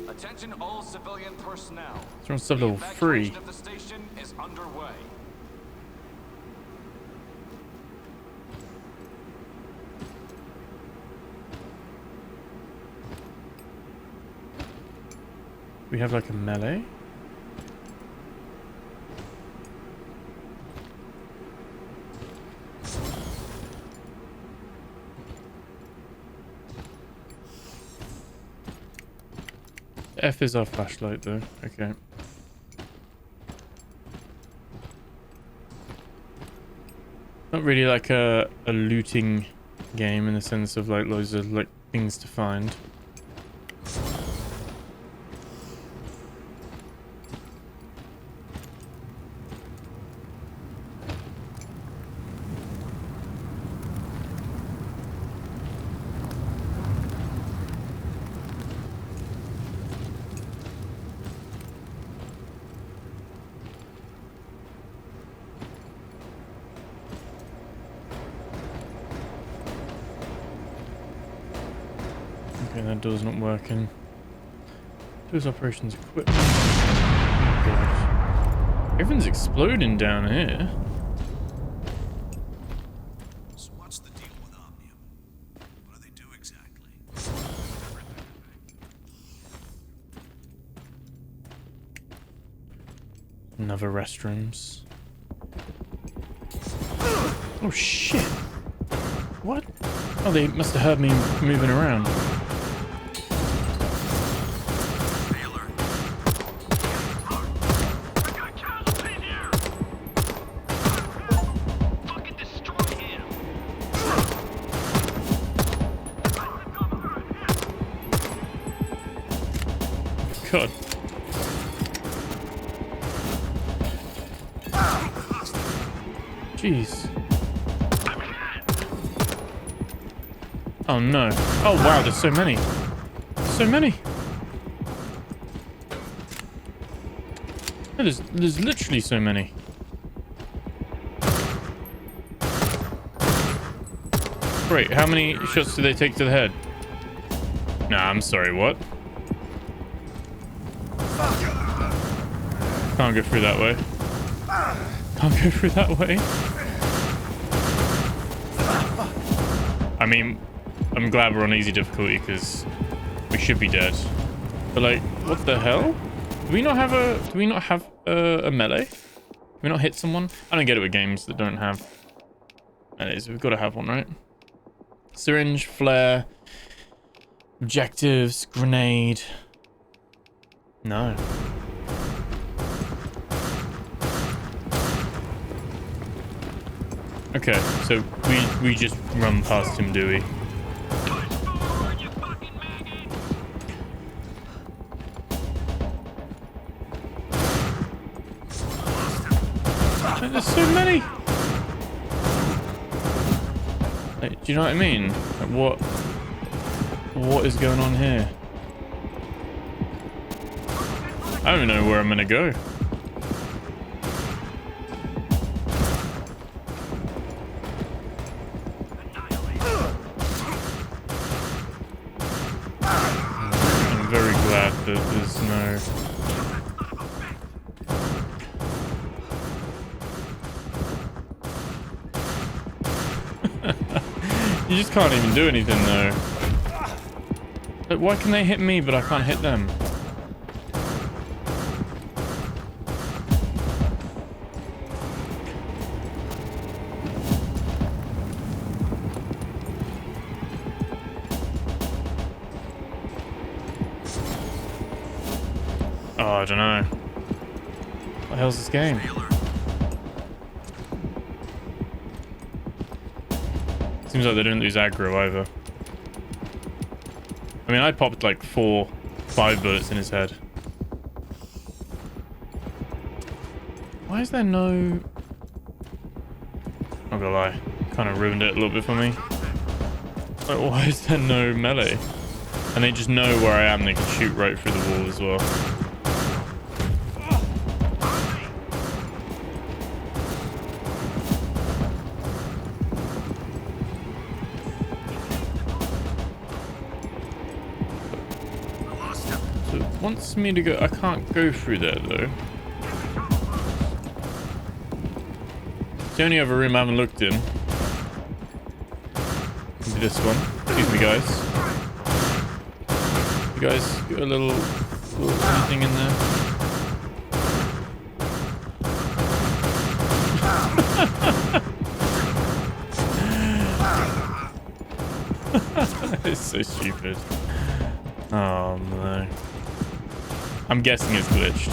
Attention all civilian personnel. So we're on sub level 3. Of the station is underway. We have like a melee. F is our flashlight though. Okay. Not really like a looting game in the sense of like loads of like things to find. Okay, that door's not working. Doors operations equipment. Oh god. Everything's exploding down here. So what's the deal with Omnium? What do they do exactly? Another restrooms. Oh shit! What? Oh, they must have heard me moving around. God. Jeez. Oh no. Oh wow, there's so many. So many. There's literally so many. Great, how many shots do they take to the head? Nah, I'm sorry, what? Can't go through that way. Can't go through that way. I mean, I'm glad we're on easy difficulty because we should be dead. But like, what the hell? Do we not have a melee? Can we not hit someone? I don't get it with games that don't have melees. We've got to have one, right? Syringe, flare, objectives, grenade. No. Okay, so we just run past him, do we? There's so many. Like, do you know what I mean? Like, what is going on here? I don't even know where I'm gonna go. I'm very glad that there's no... You just can't even do anything though. Like, why can they hit me but I can't hit them? Oh, I don't know. What the hell's this game? Seems like they don't lose aggro either. I mean, I popped like 4-5 bullets in his head. Why is there no... I'm not gonna lie. Kind of ruined it a little bit for me. Like, why is there no melee? And they just know where I am. They can shoot right through the wall as well. Wants me to go. I can't go through there though. It's the only other room I haven't looked in. Maybe this one. Excuse me, guys. You guys got a little anything in there? It's so stupid. Oh no. I'm guessing it's glitched.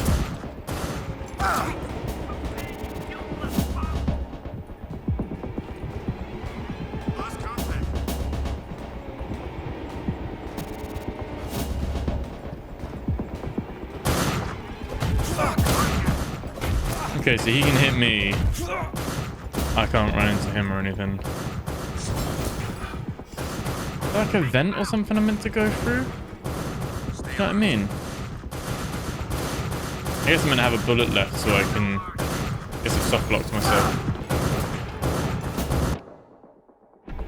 Okay, so he can hit me. I can't run into him or anything. Is there like a vent or something I'm meant to go through? You know what I mean? I guess I'm gonna have a bullet left so I can get some soft blocks myself.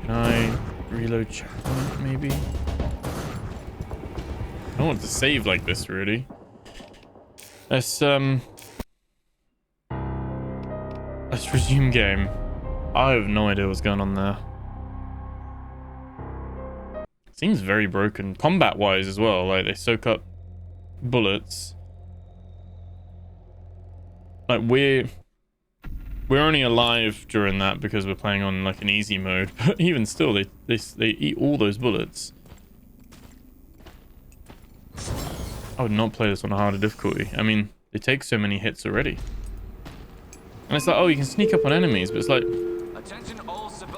Can I reload checkpoint maybe? I don't want to save like this really. Let's resume game. I have no idea what's going on there. Seems very broken combat wise as well. Like they soak up bullets. Like we're only alive during that because we're playing on like an easy mode, but even still they eat all those bullets. I would not play this on a harder difficulty. I mean, they take so many hits already. And it's like, oh, you can sneak up on enemies, but it's like,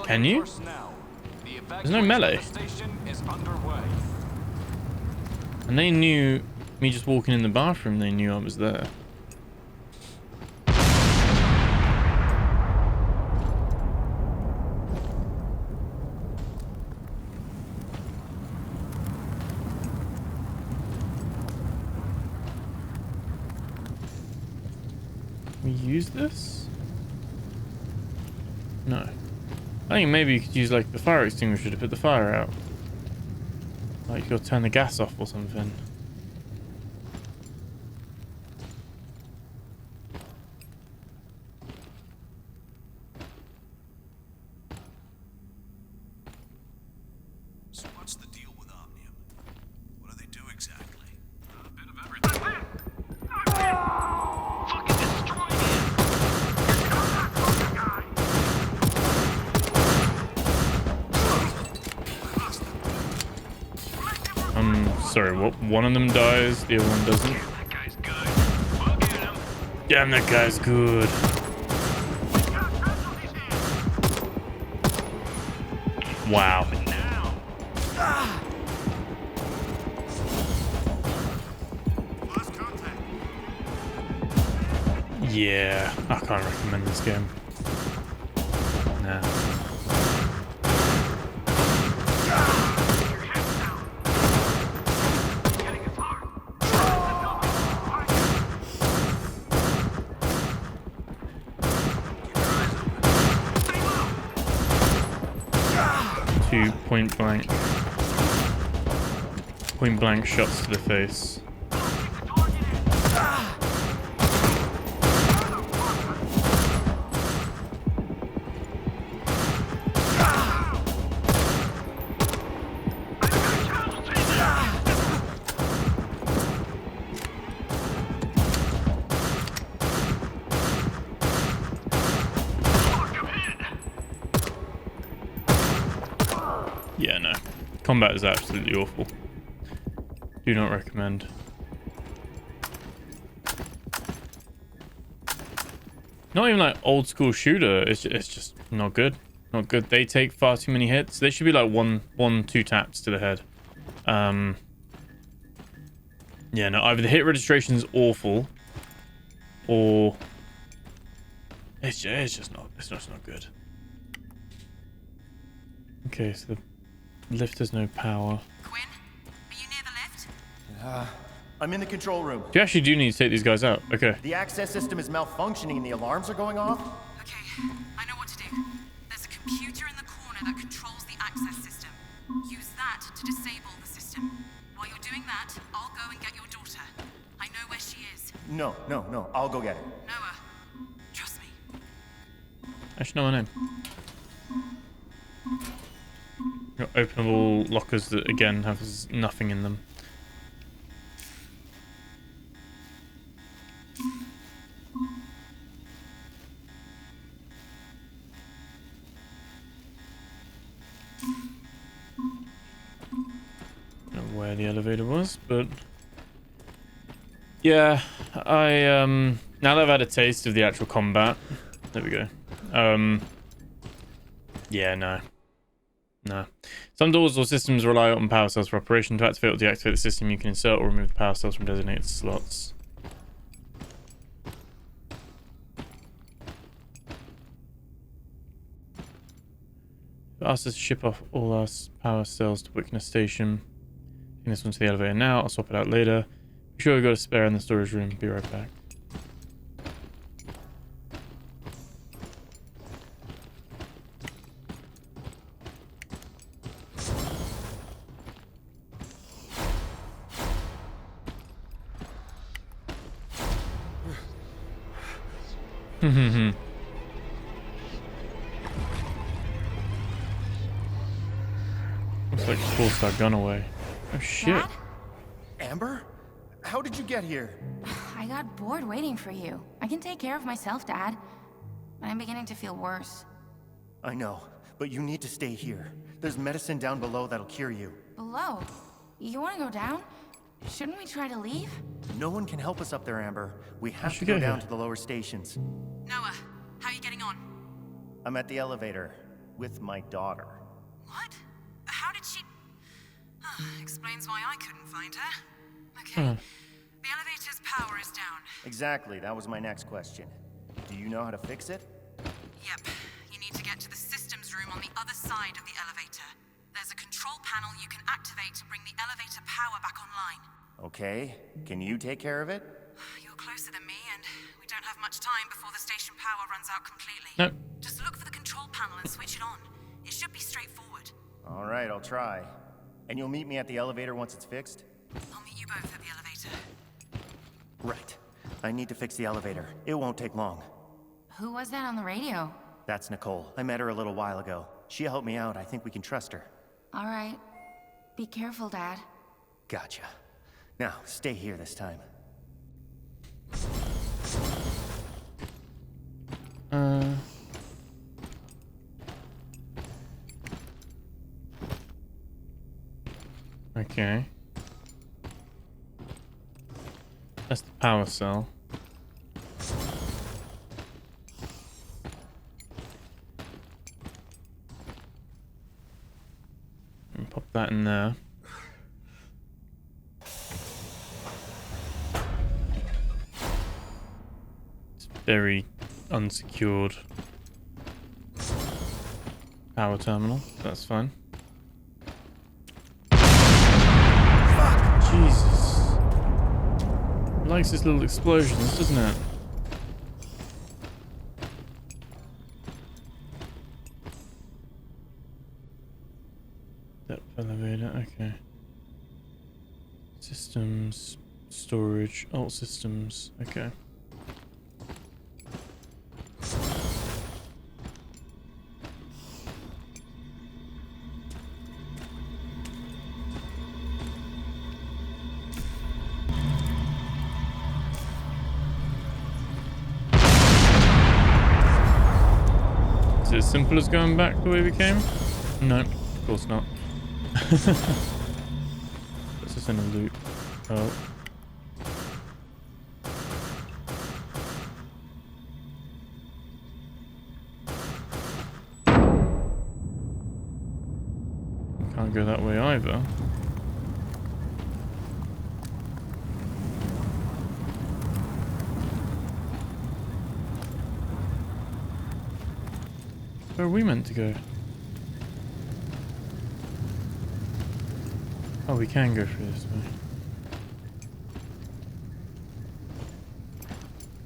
can you? There's no melee. And they knew me just walking in the bathroom, they knew I was there. We use this? No. I think maybe you could use like the fire extinguisher to put the fire out. Like you'll turn the gas off or something. So what's the deal with Omnium? What do they do exactly? A bit of everything. Fucking destroy Sorry, what? One of them dies, the other one doesn't. Damn, that guy's good. Wow. Yeah, I can't recommend this game. Nah. 2 point blank shots to the face. Yeah, no. Combat is absolutely awful. Do not recommend. Not even like old school shooter. It's just not good. Not good. They take far too many hits. They should be like one, 2 taps to the head. Yeah, no. Either the hit registration is awful, or it's just not good. Okay, so the lift has no power. Quinn, are you near the lift? I'm in the control room. You actually do need to take these guys out. Okay. The access system is malfunctioning and the alarms are going off. Okay, I know what to do. There's a computer in the corner that controls the access system. Use that to disable the system. While you're doing that, I'll go and get your daughter. I know where she is. No. I'll go get her. Noah, trust me. I should know her name. Got openable lockers that again have nothing in them. Don't know where the elevator was, but yeah, I now that I've had a taste of the actual combat, there we go. Yeah, no. Some doors or systems rely on power cells for operation. To activate or deactivate the system, you can insert or remove the power cells from designated slots. It asks us to ship off all our power cells to Witness Station. Taking this one to the elevator now. I'll swap it out later. Be sure we've got a spare in the storage room. Be right back. Looks like he forced our gun away. Oh shit. Amber? How did you get here? I got bored waiting for you. I can take care of myself, Dad. But I'm beginning to feel worse. I know, but you need to stay here. There's medicine down below that'll cure you. Below? You want to go down? Shouldn't we try to leave? No one can help us up there, Amber. We have to go down to the lower stations. Noah, how are you getting on? I'm at the elevator with my daughter. What? How did she... Explains why I couldn't find her. Okay. The elevator's power is down. Exactly, that was my next question. Do you know how to fix it? Yep. You need to get to the systems room on the other side of the elevator. There's a control panel you can activate to bring the elevator power back online. Okay. Can you take care of it? You're closer than me, and we don't have much time before the station power runs out completely. Nope. Just look for the control panel and switch it on. It should be straightforward. All right, I'll try. And you'll meet me at the elevator once it's fixed? I'll meet you both at the elevator. Right. I need to fix the elevator. It won't take long. Who was that on the radio? That's Nicole. I met her a little while ago. She helped me out. I think we can trust her. All right. Be careful, Dad. Gotcha. Now, stay here this time. Okay. That's the power cell. And pop that in there. It's very unsecured power terminal. That's fine. Jesus. It likes these little explosions, doesn't it? Depth elevator, okay. Systems, storage, alt systems, okay. Is it as simple as going back the way we came? No, of course not. Puts us in a loop. Oh. Can't go that way either. Where are we meant to go? Oh, we can go through this way.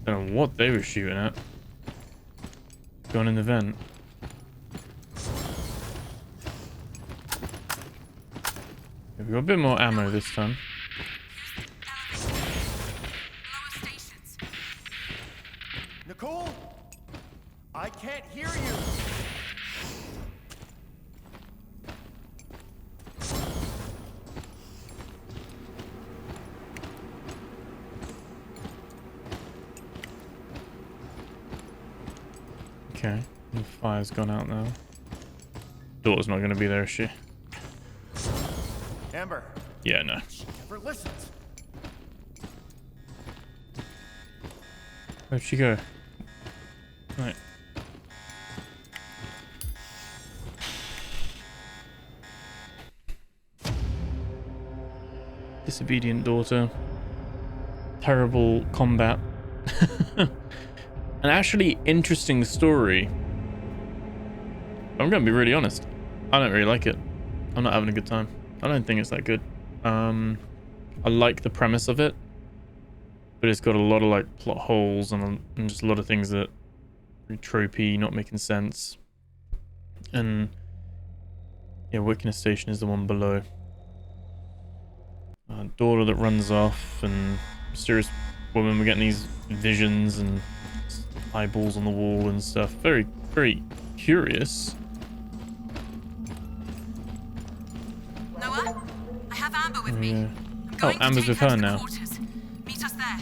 Don't know what they were shooting at. Gone in the vent. Yeah, we've got a bit more ammo this time. Nicole? I can't hear you! Okay, the fire's gone out now. Daughter's not going to be there, is she? Amber. Yeah, no. She never listens. Where'd she go? Right. Disobedient daughter. Terrible combat. An actually interesting story. I'm gonna be really honest. I don't really like it. I'm not having a good time. I don't think it's that good. I like the premise of it, but it's got a lot of like plot holes and just a lot of things that are tropey, not making sense. And yeah, Wickedness Station is the one below. Daughter that runs off, and mysterious woman. We're getting these visions and eyeballs on the wall and stuff. Very, very curious. Noah, I have Amber with me. Yeah. Oh, Amber's with her now. Meet us there.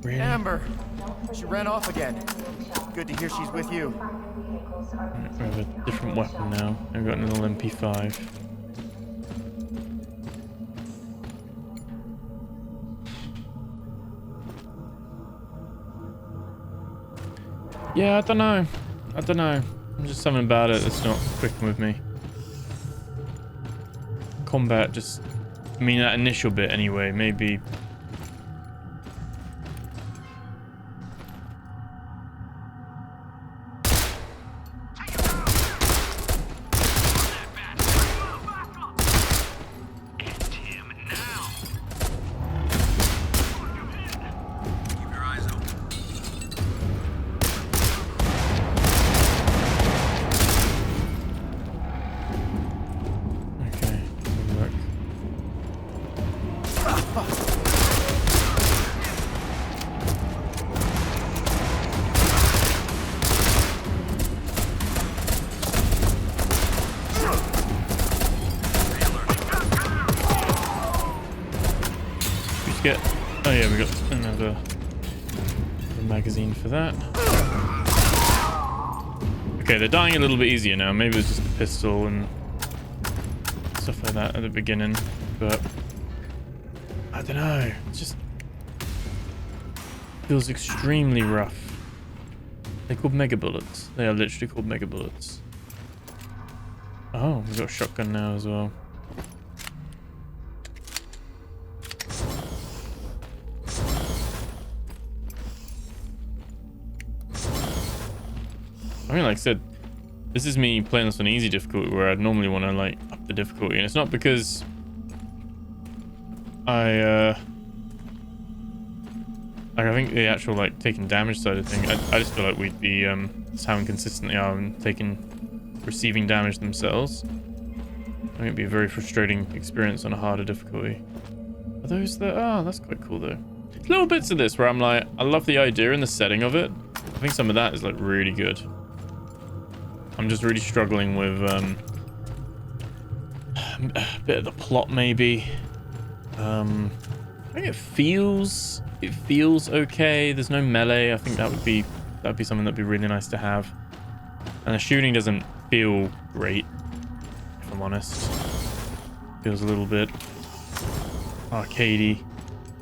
Really? Amber! She ran off again. Good to hear she's with you. We have a different weapon now. I've got an little MP5. Yeah, I don't know. Just something about it that's not clicking with me. Combat just... I mean, that initial bit anyway, maybe... Oh yeah, we got another magazine for that. Okay, they're dying a little bit easier now. Maybe it's just a pistol and stuff like that at the beginning, but I don't know. It just feels extremely rough. They're called mega bullets. They are literally called mega bullets. Oh, we've got a shotgun now as well. I mean, like I said, this is me playing this on easy difficulty where I'd normally want to like up the difficulty, and it's not because I think the actual like taking damage side of thing, I just feel like we'd be just how inconsistent they are and receiving damage themselves. I think it'd be a very frustrating experience on a harder difficulty. Are those the... Oh, that's quite cool though. Little bits of this where I'm like, I love the idea and the setting of it. I think some of that is like really good. I'm just really struggling with a bit of the plot maybe. I think it feels okay. There's no melee. I think that'd be something that'd be really nice to have. And the shooting doesn't feel great, if I'm honest. Feels a little bit arcadey,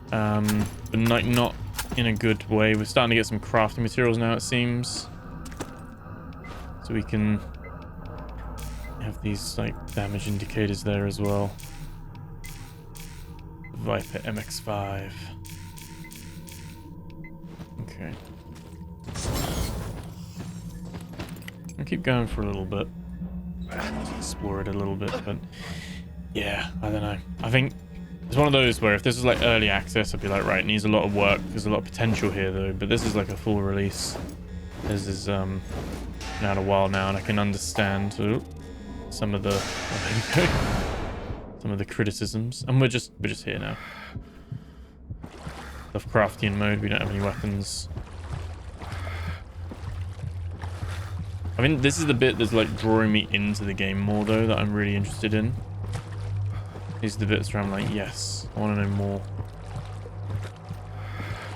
but not in a good way. We're starting to get some crafting materials now, it seems. So we can have these like damage indicators there as well. Viper MX5. Okay. I'll keep going for a little bit. Let's explore it a little bit, but yeah, I don't know. I think it's one of those where if this is like early access, I'd be like, right, it needs a lot of work. There's a lot of potential here though, but this is like a full release. This is been out a while now, and I can understand some of the some of the criticisms. And we're just here now. Lovecraftian mode. We don't have any weapons. I mean, this is the bit that's like drawing me into the game more though, that I'm really interested in. These are the bits where I'm like, yes, I want to know more.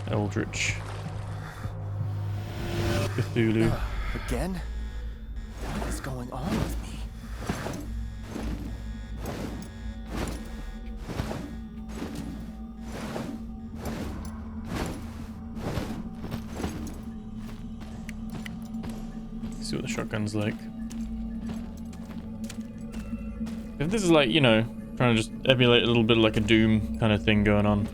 Eldritch. Cthulhu. Again? What is going on with me? See what the shotgun's like. If this is like, you know, trying to just emulate a little bit of like a Doom kind of thing going on,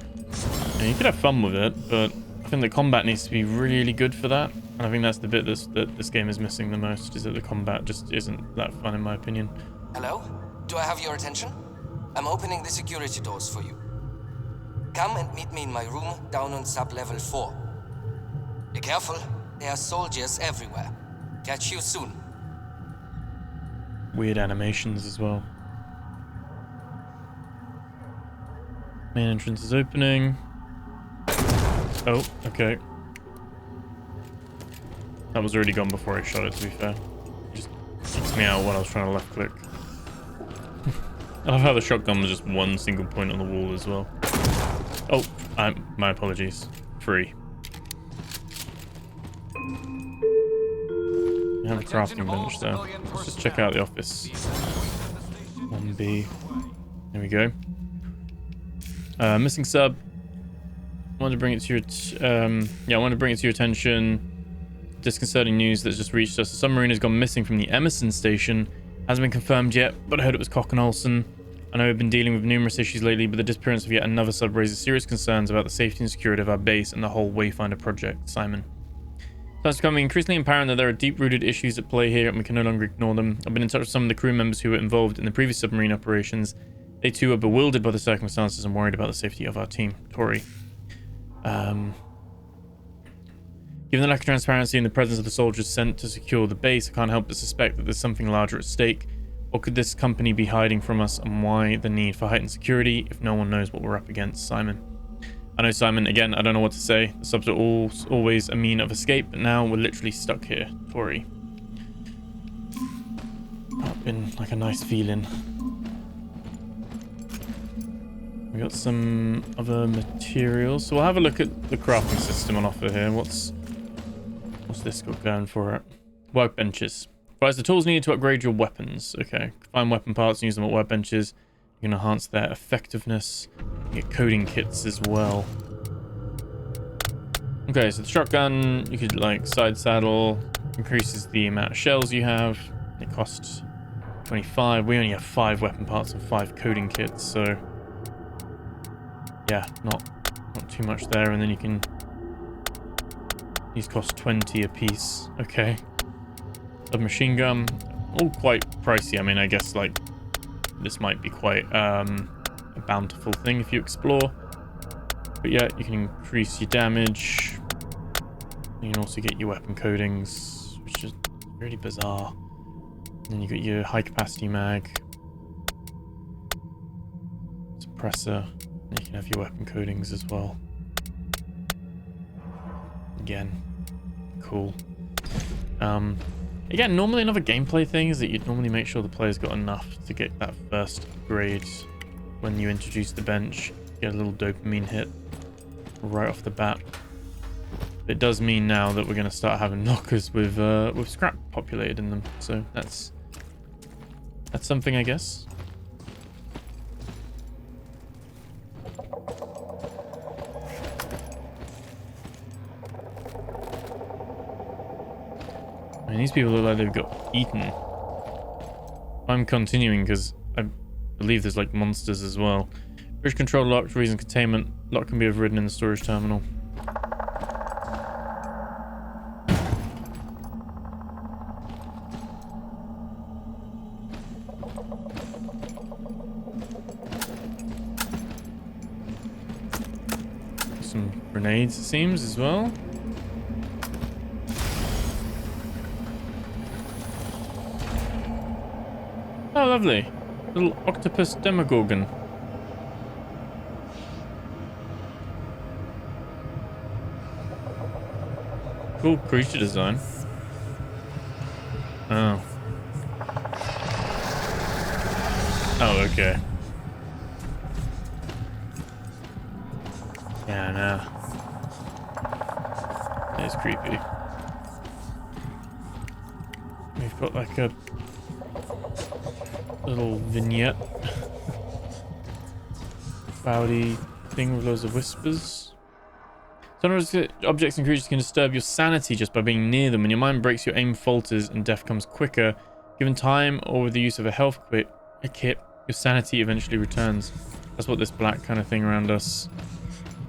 and you could have fun with it, but I think the combat needs to be really good for that. And I think that's the bit that this game is missing the most, is that the combat just isn't that fun in my opinion. Hello? Do I have your attention? I'm opening the security doors for you. Come and meet me in my room down on sub-level 4. Be careful, there are soldiers everywhere. Catch you soon. Weird animations as well. Main entrance is opening. Oh, okay. That was already gone before I shot it, to be fair. It just kicked me out while I was trying to left click. I love how the shotgun was just one single point on the wall as well. Oh, my apologies. Free. We have a crafting bench there. Let's just check out the office. 1B. There we go. Missing sub. I wanted to bring it to your attention. Disconcerting news that's just reached us. A submarine has gone missing from the Emerson station. Hasn't been confirmed yet, but I heard it was Cock and Olsen. I know we've been dealing with numerous issues lately, but the disappearance of yet another sub raises serious concerns about the safety and security of our base and the whole Wayfinder project. Simon. So it's becoming increasingly apparent that there are deep-rooted issues at play here, and we can no longer ignore them. I've been in touch with some of the crew members who were involved in the previous submarine operations. They too are bewildered by the circumstances and worried about the safety of our team. Tori. Given the lack of transparency and the presence of the soldiers sent to secure the base, I can't help but suspect that there's something larger at stake. What could this company be hiding from us, and why the need for heightened security if no one knows what we're up against? Simon. I know, Simon, again, I don't know what to say. The subs are always a mean of escape, but now we're literally stuck here. Tori. Not been like a nice feeling. We got some other materials, so we'll have a look at the crafting system on offer here. What's this got going for it? Workbenches. Provides the tools needed to upgrade your weapons. Okay. Find weapon parts and use them at workbenches. You can enhance their effectiveness. You get coding kits as well. Okay, so the shotgun, you could like side saddle. Increases the amount of shells you have. It costs 25. We only have 5 weapon parts and 5 coding kits, so yeah, not too much there. And then you can... These cost 20 a piece. Okay. Submachine gun. All quite pricey. I mean, I guess, like, this might be quite a bountiful thing if you explore. But yeah, you can increase your damage. You can also get your weapon coatings, which is really bizarre. And then you got your high capacity mag. Suppressor. And you can have your weapon coatings as well. Again, cool. Again, normally another gameplay thing is that you'd normally make sure the player's got enough to get that first upgrade when you introduce the bench. Get a little dopamine hit right off the bat. It does mean now that we're going to start having lockers with scrap populated in them, so that's something, I guess. And these people look like they've got eaten. I'm continuing because I believe there's like monsters as well. Bridge control locked, reason containment. Lock can be overridden in the storage terminal. Some grenades, it seems, as well. Oh, lovely. Little octopus demogorgon. Cool creature design. Oh. Oh, okay. Yeah, no. It's creepy. We've got like a little vignette. Cloudy thing with loads of whispers. Sometimes objects and creatures can disturb your sanity just by being near them. When your mind breaks, your aim falters and death comes quicker. Given time or with the use of a health kit, your sanity eventually returns. That's what this black kind of thing around us.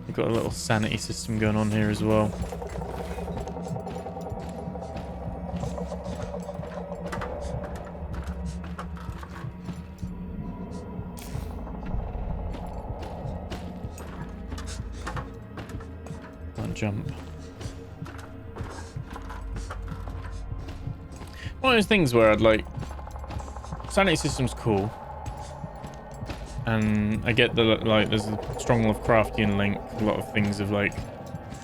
We've got a little sanity system going on here as well. Jump. One of those things where I'd like... Sanity system's cool. And I get that, like, there's a strong Lovecraftian link. A lot of things of, like,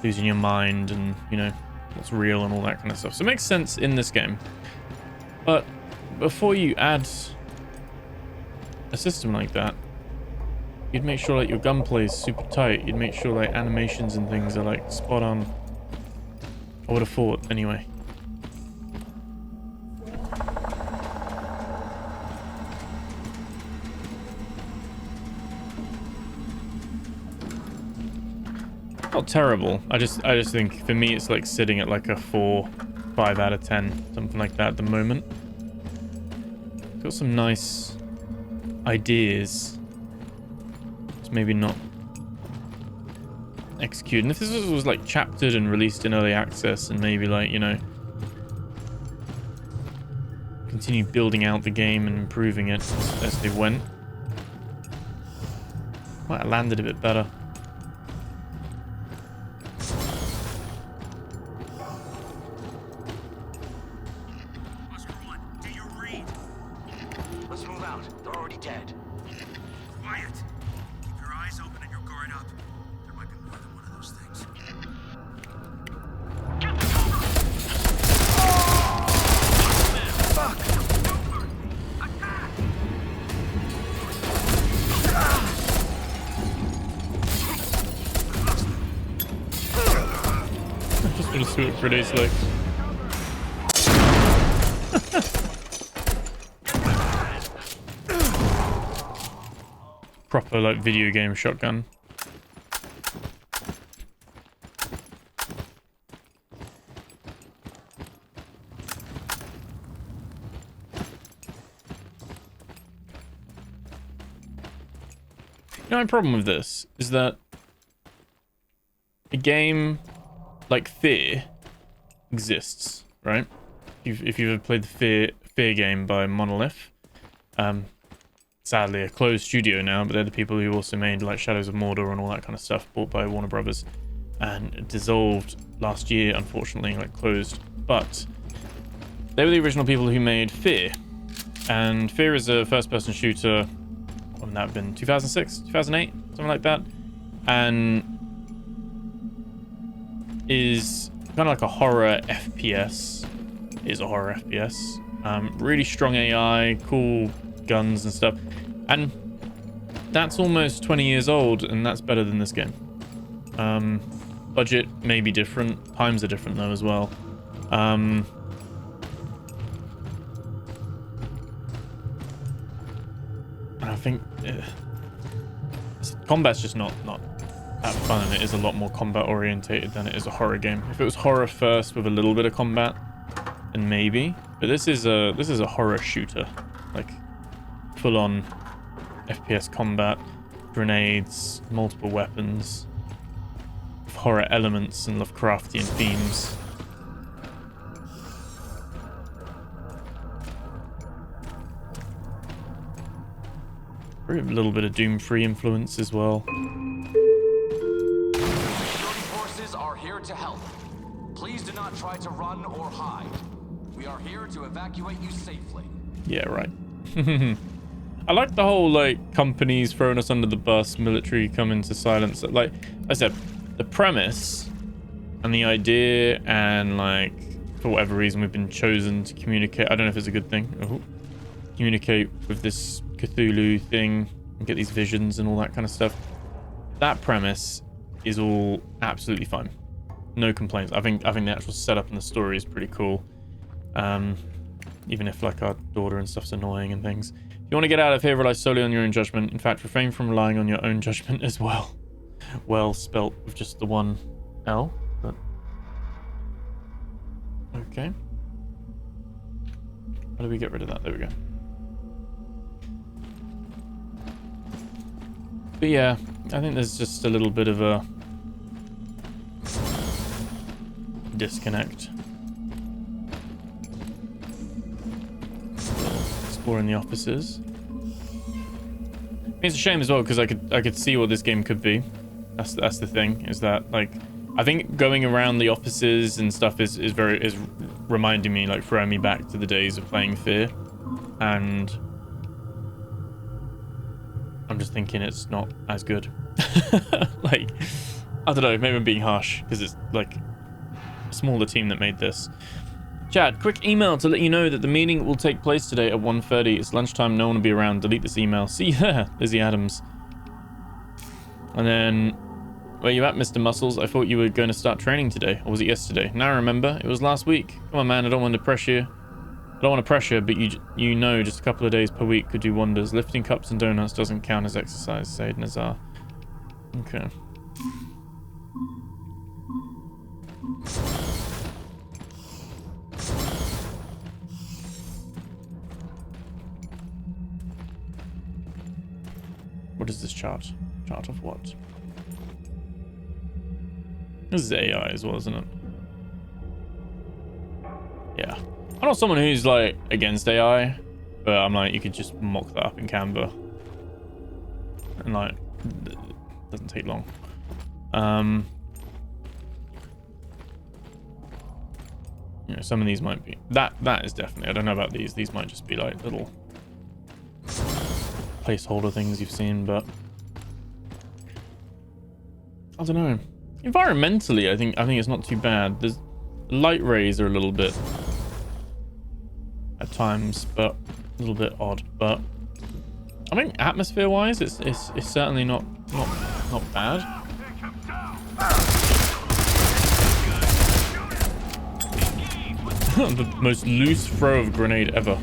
losing your mind and, you know, what's real and all that kind of stuff. So it makes sense in this game. But before you add a system like that, you'd make sure like your gunplay is super tight. You'd make sure like animations and things are like spot on. I would have thought, anyway. Not terrible. I just think for me it's like sitting at like a 4, 5 out of 10, something like that at the moment. Got some nice ideas. Just maybe not executed. And if this was like chaptered and released in early access and maybe like, you know, continue building out the game and improving it as they went, might have landed a bit better. Grenades like proper like video game shotgun. My problem with this is that a game like Fear exists, right? If you've ever played the Fear game by Monolith, sadly a closed studio now, but they're the people who also made like Shadows of Mordor and all that kind of stuff, bought by Warner Brothers, and it dissolved last year, unfortunately, like closed. But they were the original people who made Fear, and Fear is a first-person shooter. What would that have been? 2006, 2008, something like that, and is kind of like a horror FPS. Is a horror FPS. Really strong AI, cool guns and stuff. And that's almost 20 years old, and that's better than this game. Budget may be different. Times are different though as well. And I think combat's just not that fun, and it is a lot more combat orientated than it is a horror game. If it was horror first with a little bit of combat, then maybe. But this is a horror shooter, like full on FPS combat, grenades, multiple weapons, horror elements and Lovecraftian themes. A little bit of Doom 3 influence as well. Are here to help. Please do not try to run or hide. We are here to evacuate you safely. Yeah, right. I like the whole like companies throwing us under the bus, military coming to silence. Like I said, the premise and the idea, and like for whatever reason we've been chosen to communicate. I don't know if it's a good thing. Communicate with this Cthulhu thing and get these visions and all that kind of stuff. That premise is all absolutely fine. No complaints. I think the actual setup and the story is pretty cool. Even if like our daughter and stuff's annoying and things. If you want to get out of here, rely solely on your own judgment. In fact, refrain from relying on your own judgment as well. Well spelt with just the one L, but okay. How do we get rid of that? There we go. But yeah, I think there's just a little bit of a disconnect. Exploring the offices. It's a shame as well because I could see what this game could be. That's the thing, is that like I think going around the offices and stuff is reminding me, like throwing me back to the days of playing Fear, and I'm just thinking it's not as good. Like, I don't know, maybe I'm being harsh because it's like a smaller team that made this. Chad, quick email to let you know that the meeting will take place today at 1:30. It's lunchtime, no one will be around. Delete this email. See you there, Lizzie Adams. And then Where you at, Mr. Muscles? I thought you were going to start training today. Or was it yesterday? Now I remember. It was last week. Come on, man. I don't want to pressure you. I don't want to pressure, but you know just a couple of days per week could do wonders. Lifting cups and donuts doesn't count as exercise, said Nazar. Okay. What is this chart? Chart of what? This is AI as well, isn't it? Yeah. I'm not someone who's like against AI, but I'm like, you could just mock that up in Canva. And like, it doesn't take long. You know, some of these might be, that is definitely, I don't know about these. These might just be like little placeholder things you've seen, but I don't know. Environmentally, I think it's not too bad. The light rays are a little bit at times, but a little bit odd. But I think atmosphere-wise, it's certainly not bad. The most loose throw of a grenade ever.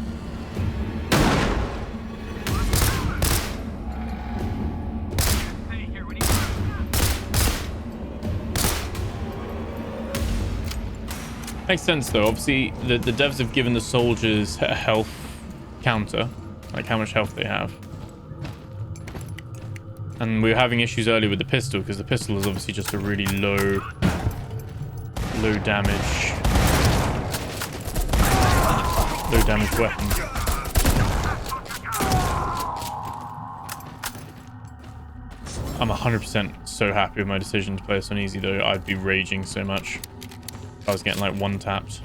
Makes sense though. Obviously, the devs have given the soldiers a health counter, like how much health they have. And we were having issues earlier with the pistol because the pistol is obviously just a really low damage weapon. I'm 100% so happy with my decision to play this on easy though. I'd be raging so much. I was getting like one tapped.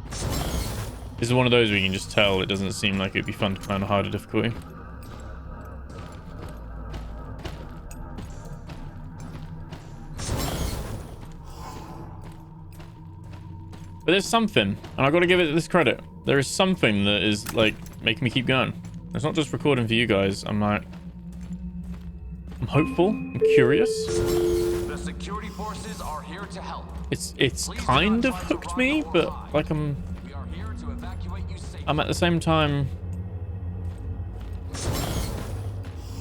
This is one of those where you can just tell it doesn't seem like it'd be fun to play on a harder difficulty. But there's something, and I got to give it this credit. There is something that is like making me keep going. It's not just recording for you guys. I'm hopeful. I'm curious. The security forces are here to help. It's kind of hooked me, but like I'm at the same time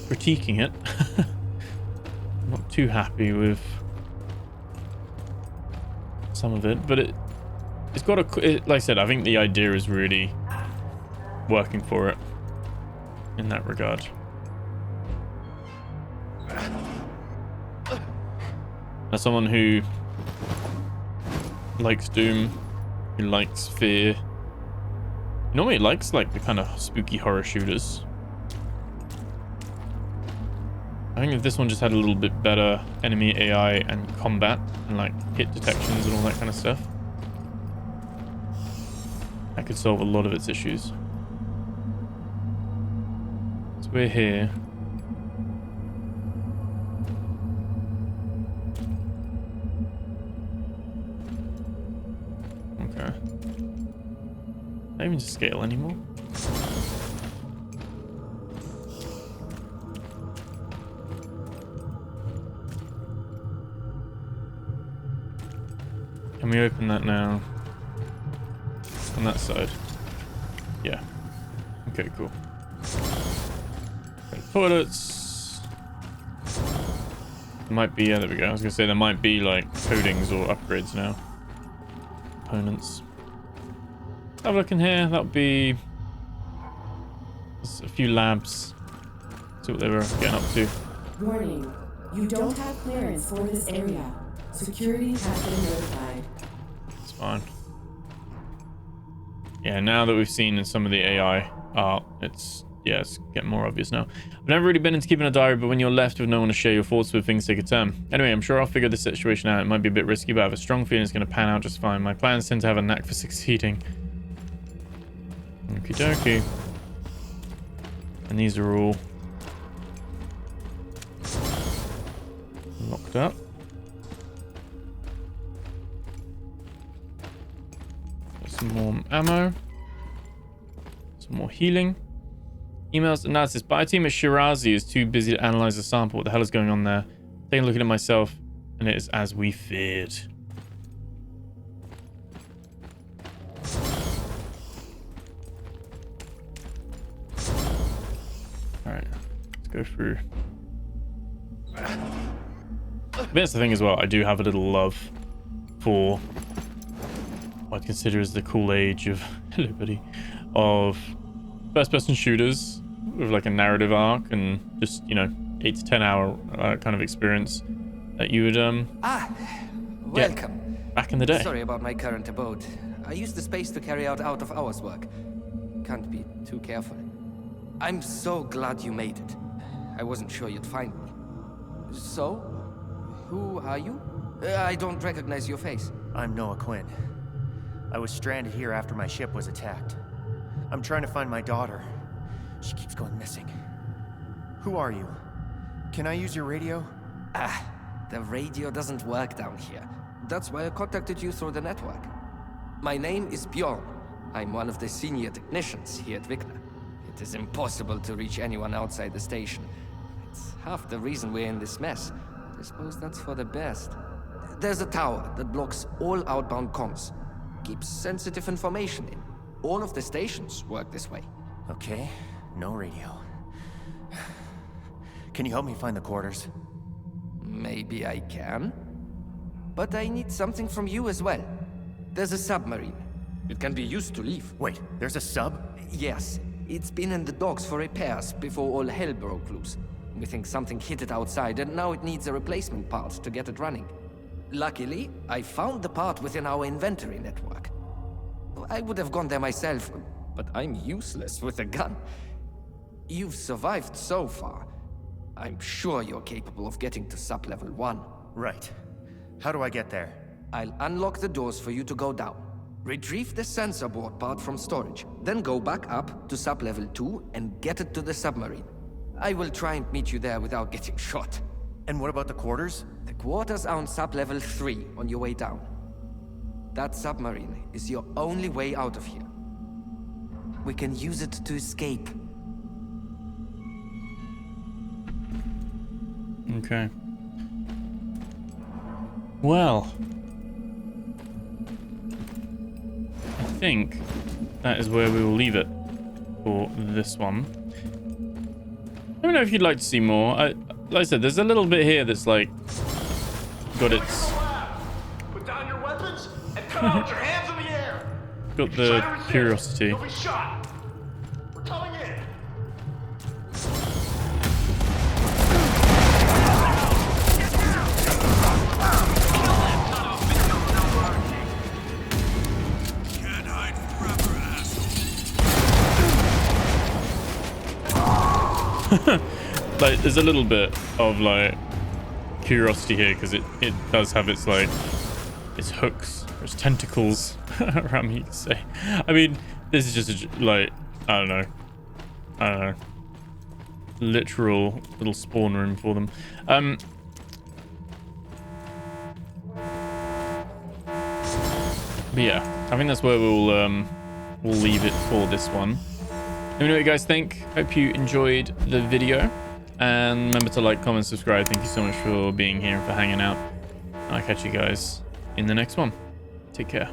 critiquing it. I'm not too happy with some of it, but it's got like I said, I think the idea is really working for it in that regard. As someone who likes Doom, who likes fear, normally likes like the kind of spooky horror shooters. I think if this one just had a little bit better enemy AI and combat and like hit detections and all that kind of stuff, that could solve a lot of its issues. So we're here. Okay. Not even to scale anymore. Can we open that now? On that side. Yeah. Okay, cool. Okay, toilets. There might be, yeah, there we go. I was gonna say there might be like codings or upgrades now. Components. Have a look in here. That'll be a few labs. See what they were getting up to. Warning. You don't have clearance for this area. Security has been notified. It's fine. Yeah, now that we've seen in some of the AI art, it's getting more obvious now. I've never really been into keeping a diary, but when you're left with no one to share your thoughts with, things take a turn. Anyway, I'm sure I'll figure this situation out. It might be a bit risky, but I have a strong feeling it's going to pan out just fine. My plans tend to have a knack for succeeding. Okie dokie. And these are all locked up. Some more ammo. Some more healing. Emails analysis. Bio team at Shirazi is too busy to analyze the sample. What the hell is going on there? Taking a look at it myself. And it is as we feared. Alright, let's go through. That's the thing as well, I do have a little love for what I'd consider as the cool age of hello buddy, of first-person shooters with like a narrative arc and just, you know, 8 to 10 hour kind of experience that you would Welcome. back in the day. Sorry about my current abode. I use the space to carry out out-of-hours work. Can't be too careful. I'm so glad you made it. I wasn't sure you'd find me. So, who are you? I don't recognize your face. I'm Noah Quinn. I was stranded here after my ship was attacked. I'm trying to find my daughter. She keeps going missing. Who are you? Can I use your radio? The radio doesn't work down here. That's why I contacted you through the network. My name is Bjorn. I'm one of the senior technicians here at Vikna. It is impossible to reach anyone outside the station. It's half the reason we're in this mess. I suppose that's for the best. There's a tower that blocks all outbound comms. Keeps sensitive information in. All of the stations work this way. Okay, no radio. Can you help me find the quarters? Maybe I can. But I need something from you as well. There's a submarine. It can be used to leave. Wait, there's a sub? Yes. It's been in the docks for repairs before all hell broke loose. We think something hit it outside and now it needs a replacement part to get it running. Luckily, I found the part within our inventory network. I would have gone there myself, but I'm useless with a gun. You've survived so far. I'm sure you're capable of getting to sub-level 1. Right. How do I get there? I'll unlock the doors for you to go down. Retrieve the sensor board part from storage, then go back up to sub-level 2 and get it to the submarine. I will try and meet you there without getting shot. And what about the quarters? The quarters are on sub-level 3 on your way down. That submarine is your only way out of here. We can use it to escape. Okay. Well, I think that is where we will leave it for this one. Let me know if you'd like to see more. Like I said, there's a little bit here that's like got its Put down your weapons and come out with your hands in the air. got the curiosity. You'll be shot. We're coming in. Like there's a little bit of like curiosity here because it does have its like its hooks, its tentacles around me, you could say. I mean, this is just like I don't know, literal little spawn room for them. But yeah, I think that's where we'll leave it for this one. Let me know what you guys think. Hope you enjoyed the video. And remember to like, comment, subscribe. Thank you so much for being here and for hanging out. I'll catch you guys in the next one. Take care.